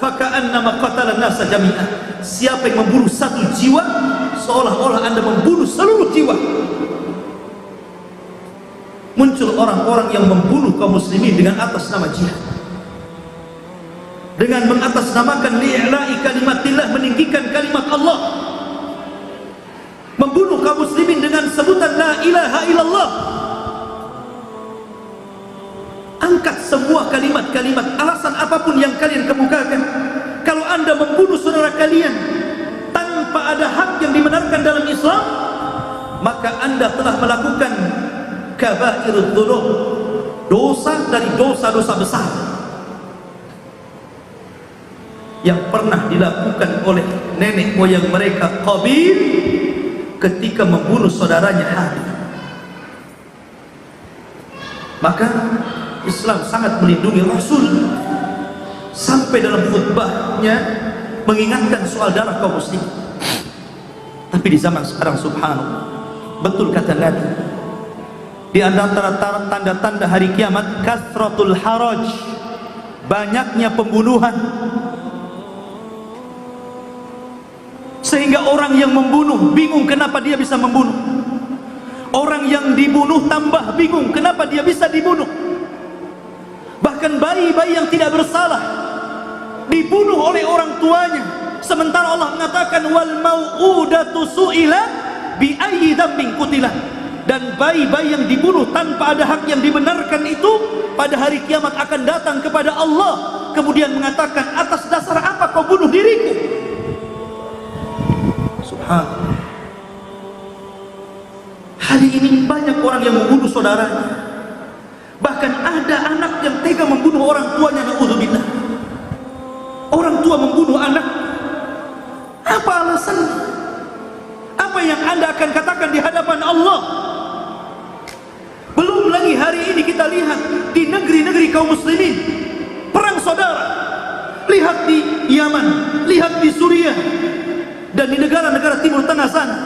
faka'annama qatala nasa jami'an. Siapa yang membunuh satu jiwa, seolah-olah Anda membunuh seluruh jiwa. Muncul orang-orang yang membunuh kaum muslimin dengan atas nama jihad, dengan mengatasnamakan li'la'i kalimatillah, meninggikan kalimat Allah, membunuh kaum muslimin dengan sebutan la ilaha illallah. Angkat semua kalimat-kalimat, alasan apapun yang kalian kemukakan. Kalau anda membunuh saudara kalian tanpa ada hak yang dibenarkan dalam Islam, maka anda telah melakukan kabairud dzunub, dosa dari dosa-dosa besar yang pernah dilakukan oleh nenek moyang mereka Qabil ketika membunuh saudaranya Habil. Maka Islam sangat melindungi Rasul, sampai dalam khutbahnya mengingatkan soal darah kaum muslim. Tapi di zaman sekarang, subhanallah, betul kata Nabi, di antara tanda-tanda hari kiamat kasratul haraj, banyaknya pembunuhan, sehingga orang yang membunuh bingung kenapa dia bisa membunuh, orang yang dibunuh tambah bingung kenapa dia bisa dibunuh. Bahkan bayi-bayi yang tidak bersalah dibunuh oleh orang tuanya, sementara Allah mengatakan wal mau'udatu su'ilat bi ayyi dzambin qutilat. Dan bayi-bayi yang dibunuh tanpa ada hak yang dibenarkan itu pada hari kiamat akan datang kepada Allah, kemudian mengatakan, atas dasar apa kau bunuh diriku? Subhanallah. Hari ini banyak orang yang membunuh saudaranya. Bahkan ada anak yang tega membunuh orang tuanya, na'udzubillah. Orang tua membunuh anak. Apa alasannya? Apa yang anda akan katakan di hadapan Allah? Belum lagi hari ini kita lihat di negeri-negeri kaum muslimin, perang saudara. Lihat di Yaman, lihat di Suriah, dan di negara-negara Timur Tengah sana.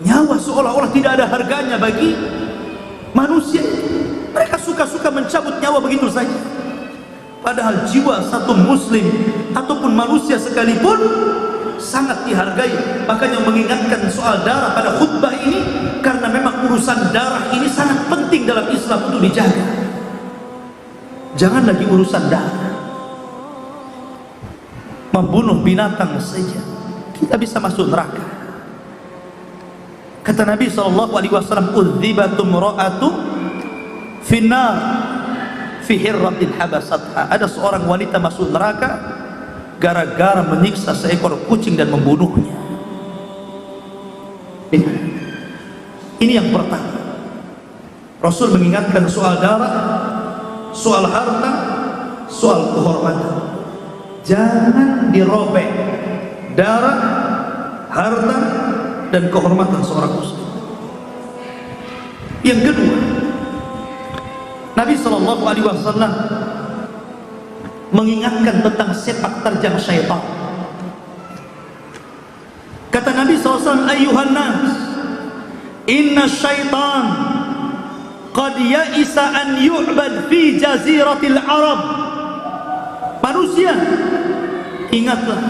Nyawa seolah-olah tidak ada harganya bagi manusia. Mereka suka-suka mencabut nyawa begitu saja. Padahal jiwa satu muslim ataupun manusia sekalipun sangat dihargai. Makanya mengingatkan soal darah pada khutbah ini, karena memang urusan darah ini sangat penting dalam Islam untuk dijaga. Jangan lagi urusan darah, membunuh binatang saja kita bisa masuk neraka. Kata Nabi SAW, udzibatum ra'atu finnar fi hirratin habasatha. Ada seorang wanita masuk neraka gara-gara menyiksa seekor kucing dan membunuhnya. Ini yang pertama. Rasul mengingatkan soal darah, soal harta, soal kehormatan. Jangan dirobek darah, harta, dan kehormatan seorang muslim. Yang kedua, Nabi SAW mengingatkan tentang sepak terjang syaitan. Kata Nabi SAW, ayyuhan nas, inna syaitan qad ya'isa an yu'bad fi jaziratil Arab. Manusia, ingatlah,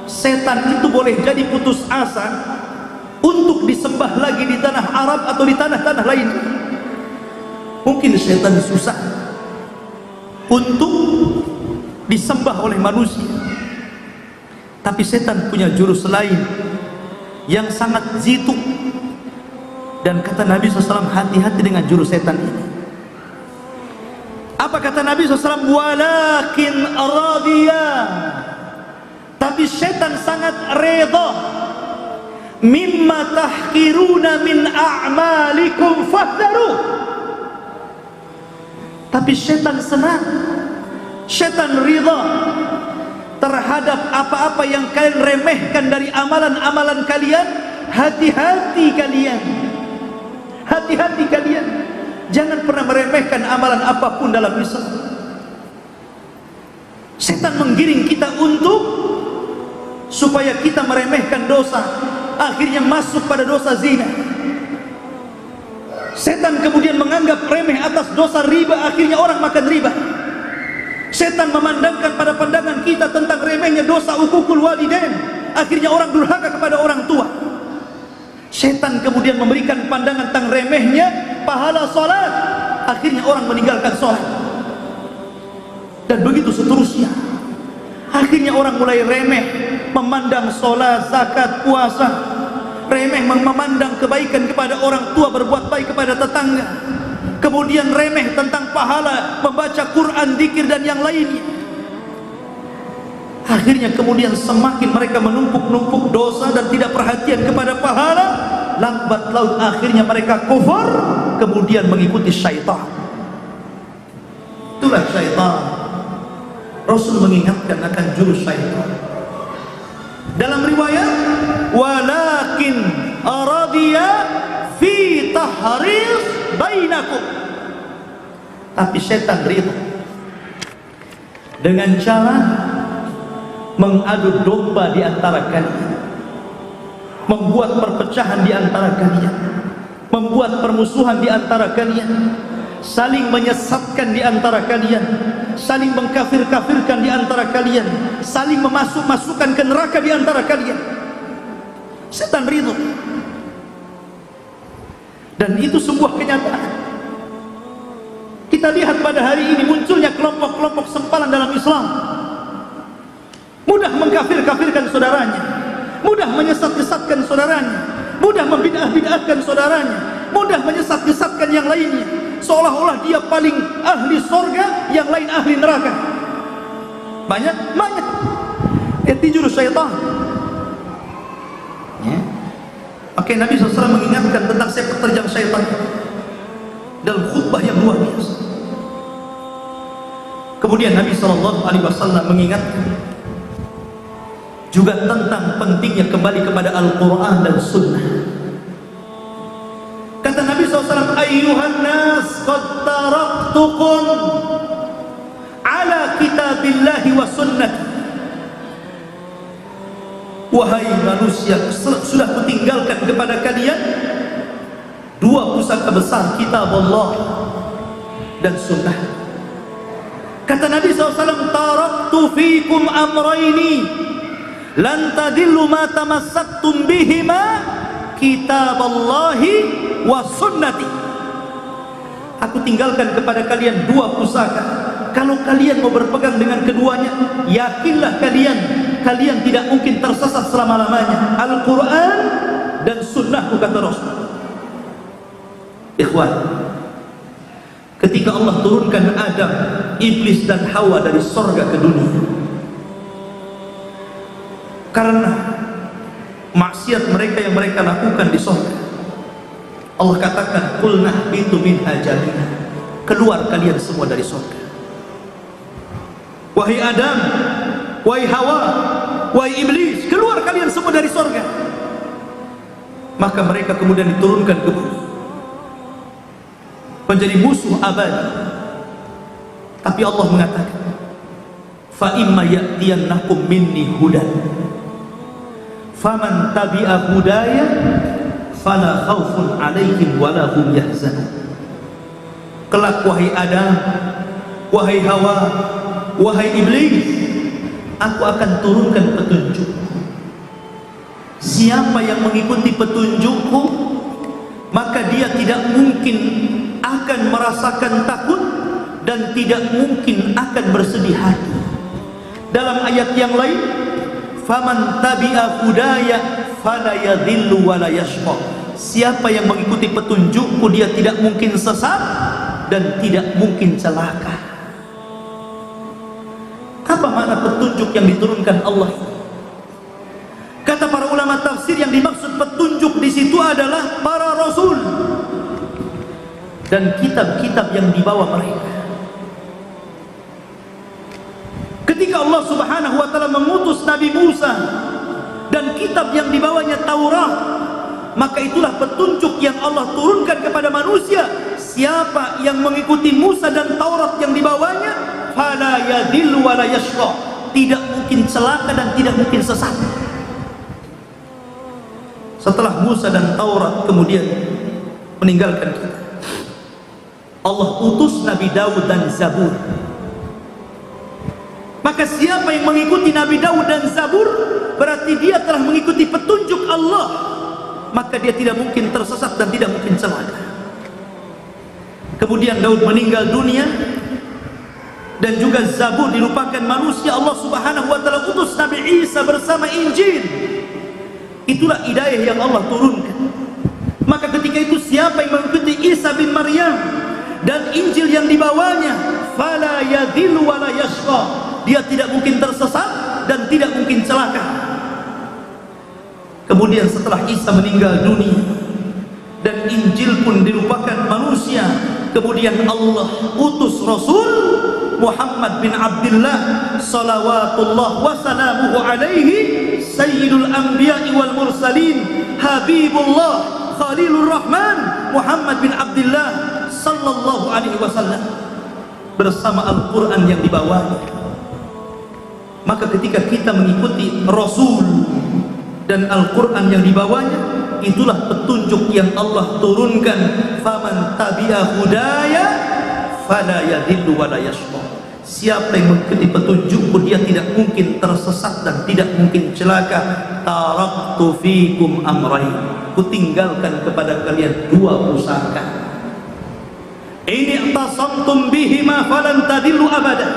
setan itu boleh jadi putus asa untuk disembah lagi di tanah Arab atau di tanah-tanah lain. Mungkin setan susah untuk disembah oleh manusia, tapi setan punya jurus lain yang sangat jitu. Dan kata Nabi SAW, hati-hati dengan jurus setan ini. Apa kata Nabi SAW? Walakin radiyah, tapi setan sangat redha, mimma tahkiruna min a'malikum fahdharu. Tapi setan senang, setan ridha terhadap apa-apa yang kalian remehkan dari amalan-amalan kalian. Hati-hati kalian, hati-hati kalian, jangan pernah meremehkan amalan apapun dalam Islam. Setan menggiring kita untuk supaya kita meremehkan dosa, akhirnya masuk pada dosa zina. Setan kemudian menganggap remeh atas dosa riba, akhirnya orang makan riba. Setan memandangkan pada pandangan kita tentang remehnya dosa uququl walidain, akhirnya orang durhaka kepada orang tua. Setan kemudian memberikan pandangan tentang remehnya pahala salat, akhirnya orang meninggalkan sholat. Dan begitu seterusnya. Akhirnya orang mulai remeh memandang sholat, zakat, puasa, remeh memandang kebaikan kepada orang tua, berbuat baik kepada tetangga, kemudian remeh tentang pahala membaca Quran, zikir dan yang lainnya. Akhirnya kemudian semakin mereka menumpuk-numpuk dosa dan tidak perhatian kepada pahala, lambat laun akhirnya mereka kufur, kemudian mengikuti syaitan. Itulah syaitan. Rasul mengingatkan akan jurus syaitan. Dalam riwayat, walakin aradiya fi tahriz bainakum. Tapi syaitan ridho dengan cara mengadu domba di antara kalian, membuat perpecahan di antara kalian, membuat permusuhan di antara kalian, saling menyesatkan di antara kalian, saling mengkafir-kafirkan di antara kalian, saling memasuk-masukkan ke neraka di antara kalian. Setan ridho. Dan itu sebuah kenyataan. Kita lihat pada hari ini munculnya kelompok-kelompok sempalan dalam Islam, mudah mengkafir-kafirkan saudaranya, mudah menyesat-nyesatkan saudaranya, mudah membid'ah-bid'ahkan saudaranya, mudah menyesat-nyesatkan yang lainnya, seolah-olah dia paling ahli sorga, yang lain ahli neraka. Banyak. Itu jurus syaitan. Oke, Nabi SAW mengingatkan tentang sepak terjang syaitan dalam khutbah yang luar biasa. Kemudian Nabi SAW mengingatkan juga tentang pentingnya kembali kepada Al-Quran dan Sunnah. Kata Nabi SAW, ayyuhan nas qad taraktukum ala kitabillahi wa sunnati. Wahai manusia, sudah kutinggalkan kepada kalian dua pusaka besar, kitab Allah dan sunnah. Kata Nabi SAW, taraktu fikum amraini lan tadillu ma tamassaktum bihima, kitaballahi wa sunnati. Aku tinggalkan kepada kalian dua pusaka. Kalau kalian mau berpegang dengan keduanya, yakinlah kalian tidak mungkin tersesat selama-lamanya. Al-Quran dan sunnahku, kata Rasul. Ikhwan, ketika Allah turunkan Adam, iblis dan Hawa dari surga ke dunia karena maksiat mereka yang mereka lakukan di surga, Allah katakan, qul nahbitu minha jami'an, keluar kalian semua dari surga. Wahai Adam, wahai Hawa, wahai iblis, keluar kalian semua dari surga. Maka mereka kemudian diturunkan ke bumi menjadi musuh abadi. Tapi Allah mengatakan, fa imma ya'tiyannakum minni hudan faman tabi'a hudaya fala khaufun 'alaihim wala hum yahzanun. Kelak wahai Adam, wahai Hawa, wahai iblis, aku akan turunkan petunjuk. Siapa yang mengikuti petunjukku, maka dia tidak mungkin akan merasakan takut dan tidak mungkin akan bersedih hati. Dalam ayat yang lain, faman tabi'a hudaya fala yadhillu wa la yashqa. Siapa yang mengikuti petunjukku, dia tidak mungkin sesat dan tidak mungkin celaka. Apa makna petunjuk yang diturunkan Allah? Kata para ulama tafsir, yang dimaksud petunjuk di situ adalah para rasul dan kitab-kitab yang dibawa mereka. Ketika Allah Subhanahu wa taala mengutus Nabi Musa dan kitab yang dibawanya Taurat, maka itulah petunjuk yang Allah turunkan kepada manusia. Siapa yang mengikuti Musa dan Taurat yang dibawanya, fala yadhillu wa la yashqa, tidak mungkin celaka dan tidak mungkin sesat. Setelah Musa dan Taurat kemudian meninggalkan kita, Allah utus Nabi Daud dan Zabur. Maka siapa yang mengikuti Nabi Daud dan Zabur, berarti dia telah mengikuti petunjuk Allah, maka dia tidak mungkin tersesat dan tidak mungkin celaka. Kemudian Daud meninggal dunia, dan juga Zabur dilupakan manusia. Allah Subhanahu wa taala utus Nabi Isa bersama Injil. Itulah hidayah yang Allah turunkan. Maka ketika itu siapa yang mengikuti Isa bin Maryam dan Injil yang dibawanya, fala yadhillu wala yashqa, dia tidak mungkin tersesat dan tidak mungkin celaka. Kemudian setelah Isa meninggal dunia dan Injil pun dilupakan manusia, kemudian Allah utus Rasul Muhammad bin Abdullah salawatullah wa salamuhu alaihi, sayyidul anbiya'i wal mursalin, habibullah khalilur rahman, Muhammad bin Abdullah sallallahu alaihi wasallam, bersama Al-Quran yang dibawanya. Maka ketika kita mengikuti Rasul dan Al-Quran yang dibawanya, itulah petunjuk yang Allah turunkan. Faman tabi'a hudaya fala yadhillu wala yashqa. Siapa yang mengikuti petunjukku, dia tidak mungkin tersesat dan tidak mungkin celaka. Taraktu fikum amrayn, kutinggalkan kepada kalian dua pusaka. Ini tasamtum bihima falan tadillu abada.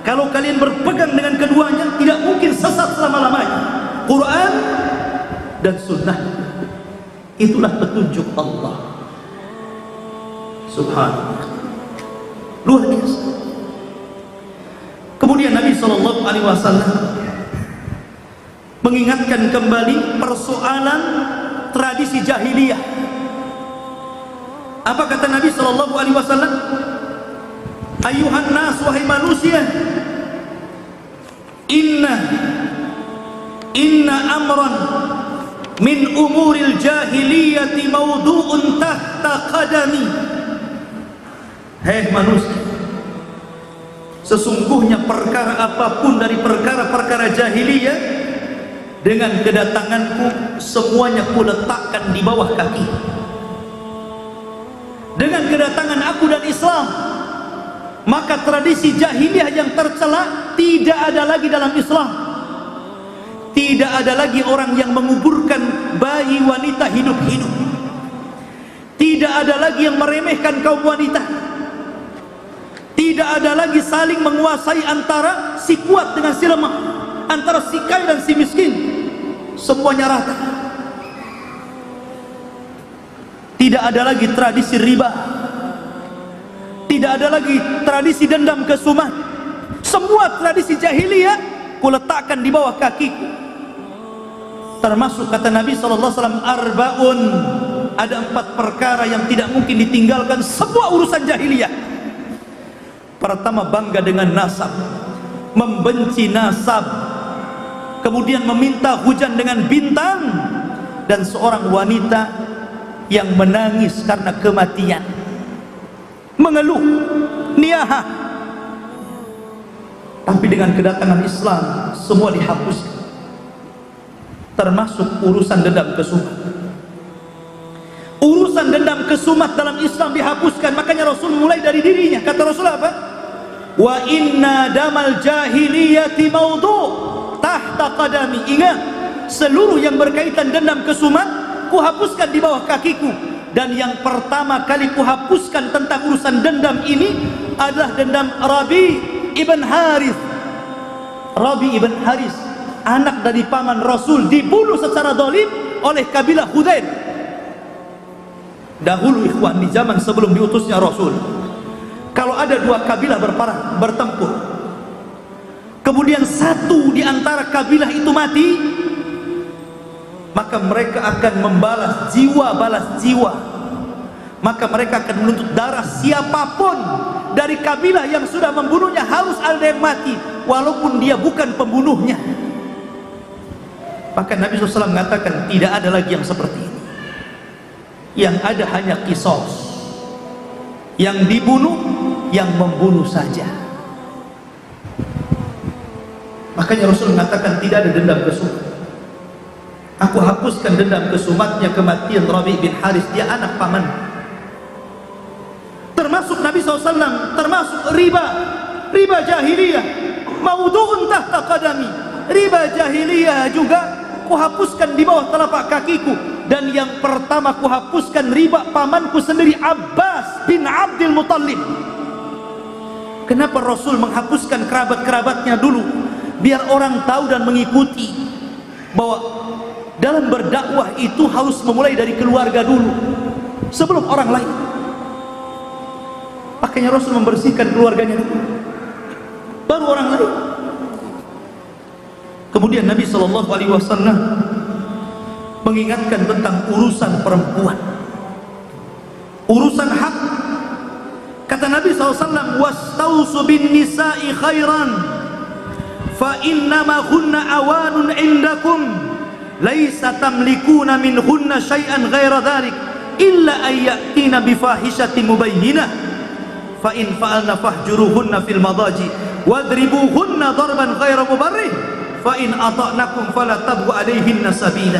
Kalau kalian berpegang dengan keduanya, tidak mungkin sesat selama-lamanya. Quran dan sunnah, itulah petunjuk Allah. Subhanallah, luar biasa. Kemudian Nabi SAW mengingatkan kembali persoalan tradisi jahiliyah. Apa kata Nabi SAW? Ayuhan nas, wahai manusia, inna amran min umuril jahiliyati mawdu'un tahta qadami. Hei manusia, sesungguhnya perkara apapun dari perkara-perkara jahiliyah, dengan kedatanganku semuanya kuletakkan di bawah kaki. Dengan kedatangan aku dan Islam, maka tradisi jahiliyah yang tercela tidak ada lagi dalam Islam. Tidak ada lagi orang yang menguburkan bayi wanita hidup-hidup. Tidak ada lagi yang meremehkan kaum wanita. Tidak ada lagi saling menguasai antara si kuat dengan si lemah, antara si kaya dan si miskin. Semuanya rata. Tidak ada lagi tradisi riba. Tidak ada lagi tradisi dendam kesumat. Semua tradisi jahiliyah kuletakkan di bawah kakiku. Termasuk kata Nabi SAW, arbaun, ada 4 perkara yang tidak mungkin ditinggalkan semua urusan jahiliyah. Pertama, bangga dengan nasab, membenci nasab, kemudian meminta hujan dengan bintang, dan seorang wanita yang menangis karena kematian, mengeluh, niyahah. Tapi dengan kedatangan Islam semua dihapuskan, termasuk urusan dendam kesumat. Urusan dendam kesumat dalam Islam dihapuskan. Makanya Rasul mulai dari dirinya. Kata Rasul apa? Wa inna damal jahiliyati mawdu' tahta qadami. Ingat, seluruh yang berkaitan dendam kesumat kuhapuskan di bawah kakiku. Dan yang pertama kali kuhapuskan tentang urusan dendam ini adalah dendam Rabi ibn Harith. Rabi ibn Harith, anak dari paman Rasul, dibunuh secara zalim oleh kabilah Hudayr. Dahulu ikhwan, di zaman sebelum diutusnya Rasul, kalau ada 2 kabilah berperang, bertempur, kemudian satu di antara kabilah itu mati, maka mereka akan membalas jiwa balas jiwa. Maka mereka akan menuntut darah siapapun dari kabilah yang sudah membunuhnya. Harus ada yang mati walaupun dia bukan pembunuhnya. Maka Nabi SAW mengatakan tidak ada lagi yang seperti ini. Yang ada hanya qisas, yang dibunuh, yang membunuh saja. Makanya Rasul mengatakan tidak ada dendam kesumat. Aku hapuskan dendam kesumatnya kematian Rabi bin Harith, dia anak paman. Termasuk Nabi SAW, termasuk riba, riba jahiliyah, mawdu'un tahta qadami. Riba jahiliyah juga kuhapuskan di bawah telapak kakiku. dan yang pertama kuhapuskan riba pamanku sendiri Abbas bin Abdul Muttalib. Kenapa Rasul menghapuskan kerabat-kerabatnya dulu? Biar orang tahu dan mengikuti bahwa dalam berdakwah itu harus memulai dari keluarga dulu sebelum orang lain. Makanya Rasul membersihkan keluarganya dulu, baru orang lain. Kemudian Nabi SAW mengingatkan tentang urusan perempuan, urusan hak. Kata Nabi SAW, wastausu bin nisa'i khairan fa innama hunna awanun indakum laisa tamlikuna minhunna syai'an ghaira dhalik illa ayyatina bifahishatin mubayyinah fa in fa'alna fahjuruhunna fil madaji wadribuhunna darban ghaira mubarrih fa in ata'nakum fala tabghu alaihinna sabila.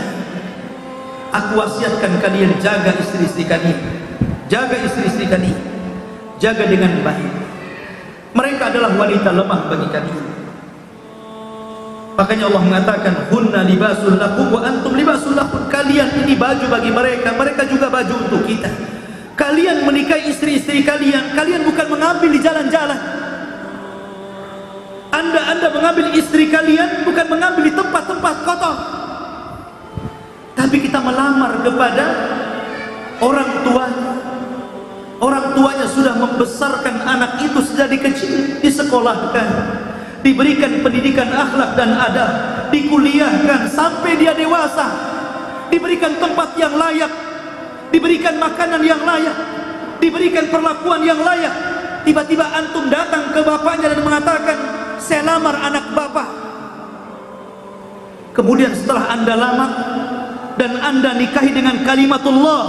Aku wasiatkan kalian jaga istri-istri kalian, jaga istri-istri kalian, jaga dengan baik. Mereka adalah wanita lemah bagi kalian. Makanya Allah mengatakan hunna libasul lakum wa antum libasul lakum. Kalian ini baju bagi mereka, mereka juga baju untuk kita. Kalian menikahi istri-istri kalian, kalian bukan mengambil di jalan-jalan. Anda mengambil istri kalian bukan mengambil di tempat-tempat kotor, tapi kita melamar kepada orang tuanya. Orang tuanya sudah membesarkan anak itu sejak kecil, disekolahkan, diberikan pendidikan akhlak dan adab, dikuliahkan sampai dia dewasa, diberikan tempat yang layak, diberikan makanan yang layak, diberikan perlakuan yang layak. Tiba-tiba antum datang ke bapaknya dan mengatakan, saya lamar anak bapak. Kemudian setelah anda lamar dan anda nikahi dengan kalimatullah,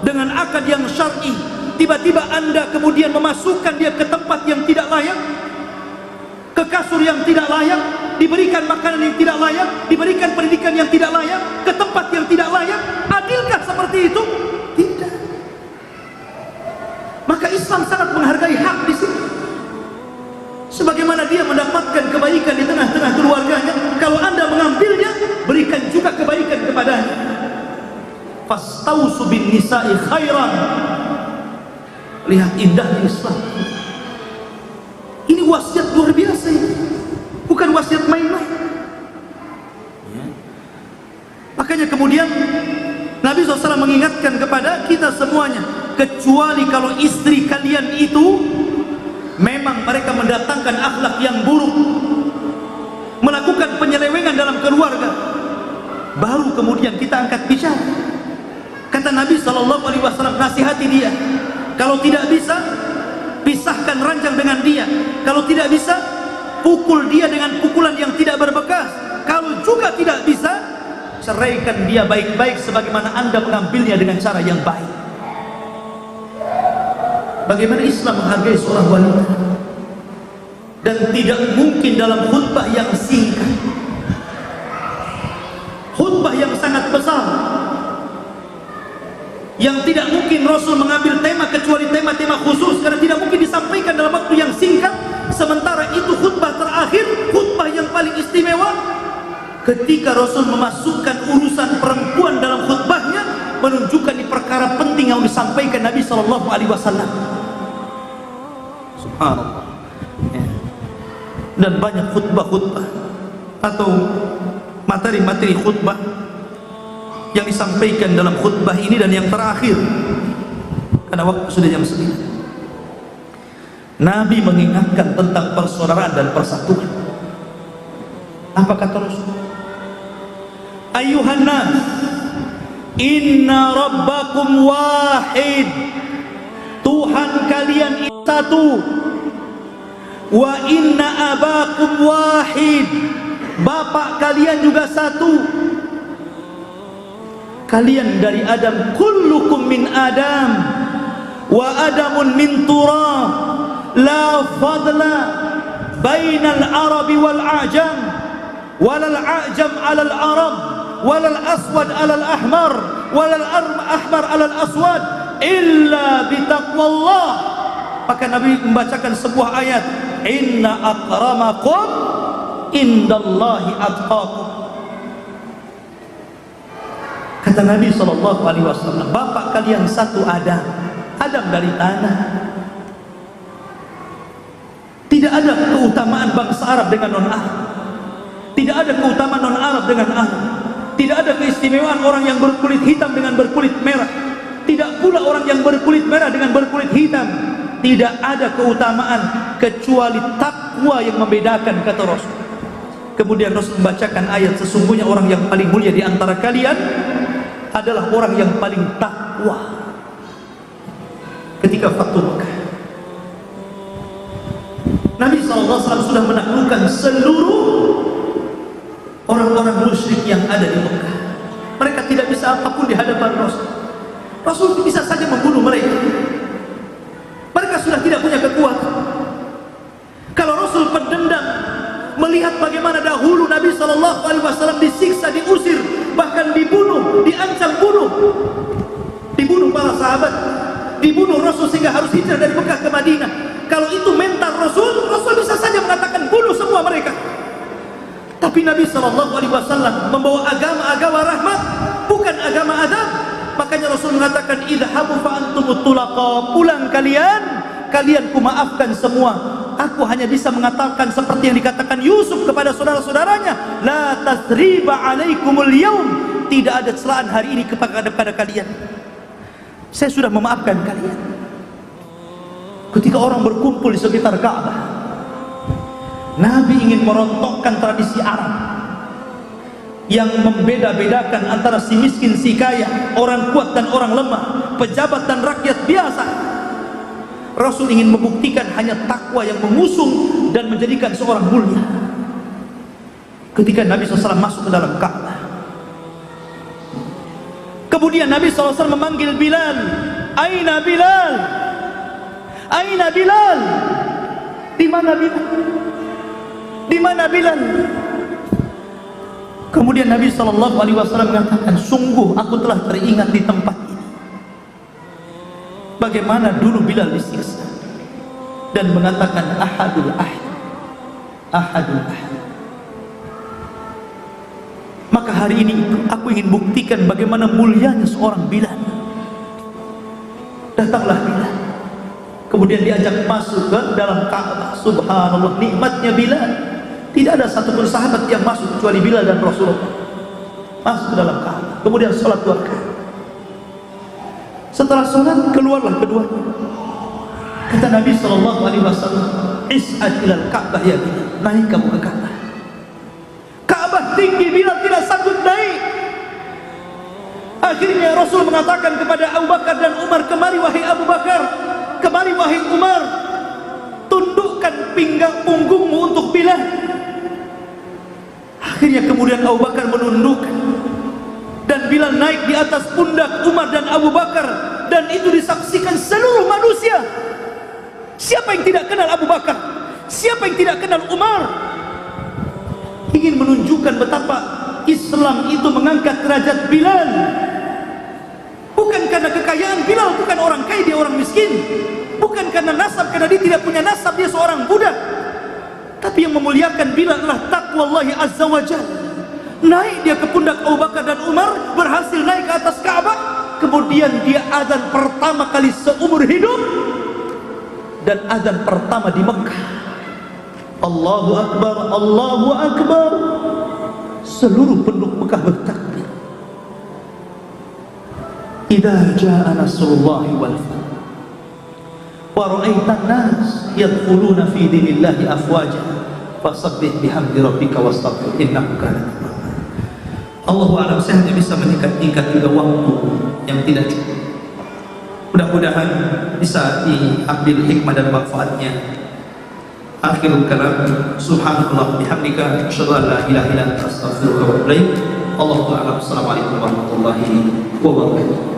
dengan akad yang syar'i, tiba-tiba anda kemudian memasukkan dia ke tempat yang tidak layak, ke kasur yang tidak layak, diberikan makanan yang tidak layak, diberikan pendidikan yang tidak layak, ke tempat yang tidak layak. Adilkah seperti itu? Tidak. Maka Islam sangat menghargai hak di sini. Sebagaimana dia mendapatkan kebaikan di tengah-tengah keluarganya, kalau anda mengambilnya, berikan juga kebaikan kepadanya. Fastausu bin nisa'i khairan. Lihat indahnya Islam. Ini wasiat luar biasa ini, bukan wasiat main-main. Makanya kemudian Nabi SAW mengingatkan kepada kita semuanya, kecuali kalau istri kalian itu memang mereka mendatangkan akhlak yang buruk, melakukan penyelewengan dalam keluarga, baru kemudian kita angkat bicara. Kata Nabi SAW, nasihati dia. Kalau tidak bisa, pisahkan ranjang dengan dia. Kalau tidak bisa, pukul dia dengan pukulan yang tidak berbekas. Kalau juga tidak bisa, ceraikan dia baik-baik sebagaimana anda mengambilnya dengan cara yang baik. Bagaimana Islam menghargai seorang wanita. Dan tidak mungkin dalam khutbah yang singkat, khutbah yang sangat besar, yang tidak mungkin Rasul mengambil tema kecuali tema-tema khusus, karena tidak mungkin disampaikan dalam waktu yang singkat. Sementara itu khutbah terakhir, khutbah yang paling istimewa, ketika Rasul memasukkan urusan perempuan dalam khutbahnya, menunjukkan di perkara penting yang disampaikan Nabi SAW. Subhanallah. Dan banyak khutbah-khutbah atau materi-materi khutbah yang disampaikan dalam khutbah ini. Dan yang terakhir, karena waktu sudah jam 9, Nabi mengingatkan tentang persaudaraan dan persatuan. Apa kata Rasul? Ayuhan nas, inna rabbakum wahid. Tuhan kalian satu. Wa inna abakum wahid. Bapak kalian juga satu. Kalian dari Adam, kullukum min Adam wa Adamun min turab, la fadla bainal Arabi wal A'jam, walal A'jam alal Arab, walal Aswad alal Ahmar, walal Ahmar alal Aswad, illa bitaqwallah. Maka Nabi membacakan sebuah ayat, inna akramakum indallahi atqakum. Kata Nabi SAW, bapak kalian satu Adam, Adam dari tanah. Tidak ada keutamaan bangsa Arab dengan non-Arab. Tidak ada keutamaan non-Arab dengan Arab. Tidak ada keistimewaan orang yang berkulit hitam dengan berkulit merah. Tidak pula orang yang berkulit merah dengan berkulit hitam. Tidak ada keutamaan kecuali takwa yang membedakan, kata Rasul. Kemudian Rasul membacakan ayat, sesungguhnya orang yang paling mulia di antara kalian adalah orang yang paling takwa. Ketika Fathu Makkah, Nabi SAW sudah menaklukkan seluruh orang-orang musyrik yang ada di Mekah. Mereka tidak bisa apapun di hadapan Rasul. Rasul bisa saja membunuh mereka. Mereka sudah tidak punya kekuatan. Kalau Rasul pendendam, melihat bagaimana dahulu Nabi SAW disiksa, diusir, bahkan dibunuh, diancam bunuh, dibunuh para sahabat, dibunuh Rasul sehingga harus hijrah dari Mekah ke Madinah. Kalau itu mental Rasul, Rasul bisa saja mengatakan bunuh semua mereka. Tapi Nabi SAW membawa agama rahmat, bukan agama adab. Makanya Rasul mengatakan, idhabu fa'antumut tulaqa, pulang kalian, kalian kumaafkan semua. Aku hanya bisa mengatakan seperti yang dikatakan Yusuf kepada saudara-saudaranya, la tasriba alaikumul yaum, tidak ada celaan hari ini kepada kalian. Saya sudah memaafkan kalian. Ketika orang berkumpul di sekitar Ka'bah, Nabi ingin merontokkan tradisi Arab yang membeda-bedakan antara si miskin, si kaya, orang kuat dan orang lemah, pejabat dan rakyat biasa. Rasul ingin membuktikan hanya takwa yang mengusung dan menjadikan seorang mulia. Ketika Nabi SAW masuk ke dalam Ka'bah, kemudian Nabi SAW memanggil Bilal, Aina Bilal, Aina Bilal, di mana Bilal? Di mana Bilal? Kemudian Nabi SAW mengatakan, sungguh aku telah teringat di tempat ini bagaimana dulu Bilal disiksa, dan mengatakan ahadul ahad, ahadul ahad. Maka hari ini aku ingin buktikan bagaimana mulianya seorang Bilal. Datanglah Bilal, kemudian diajak masuk ke dalam Ka'bah. Subhanallah, nikmatnya Bilal. Tidak ada satupun sahabat yang masuk kecuali Bilal dan Rasulullah. Masuk ke dalam Ka'bah, kemudian sholat 2 rakaat. Setelah sholat, keluarlah keduanya. Kata Nabi SAW, is'ad ilal Ka'bah ya Bilal, naik kamu ke Ka'bah. Ka'bah tinggi, Bilal tidak sanggup naik. Akhirnya Rasul mengatakan kepada Abu Bakar dan Umar, kemari wahai Abu Bakar, kemari wahai Umar, tundukkan pinggang punggungmu untuk Bilal. Akhirnya kemudian Abu Bakar menundukkan, dan Bilal naik di atas pundak Umar dan Abu Bakar, dan itu disaksikan seluruh manusia. Siapa yang tidak kenal Abu Bakar? Siapa yang tidak kenal Umar? Ingin menunjukkan betapa Islam itu mengangkat derajat Bilal. Bukan karena kekayaan, Bilal bukan orang kaya, dia orang miskin. Bukan karena nasab, karena dia tidak punya nasab, dia seorang budak. Tapi yang memuliakan Bilal adalah takwa Allah Azza wa Jalla. Naik dia ke pundak Abu Bakar dan Umar, berhasil naik ke atas Ka'bah. Kemudian dia azan pertama kali seumur hidup, dan azan pertama di Mekah. Allahu Akbar, Allahu Akbar. Seluruh penduduk Mekah bertakbir. Idza jaa nasrullahi wal fath wa ra'aitan nas yadkhuluna fi dinillahi afwaja fasabbih bihamdi rabbika wastaghfir innahu kana tawwaba. Allahu a'lam, saya hanya bisa meningkat juga waktu yang tidak cukup. Mudah-mudahan bisa diambil hikmah dan manfaatnya. Akhirul kalam, subhanallah bihamdika, asyhadu an la ilaha illa anta, astaghfiruka wa atubu ilaik. Allahu a'lam. Assalamualaikum warahmatullahi wabarakatuh.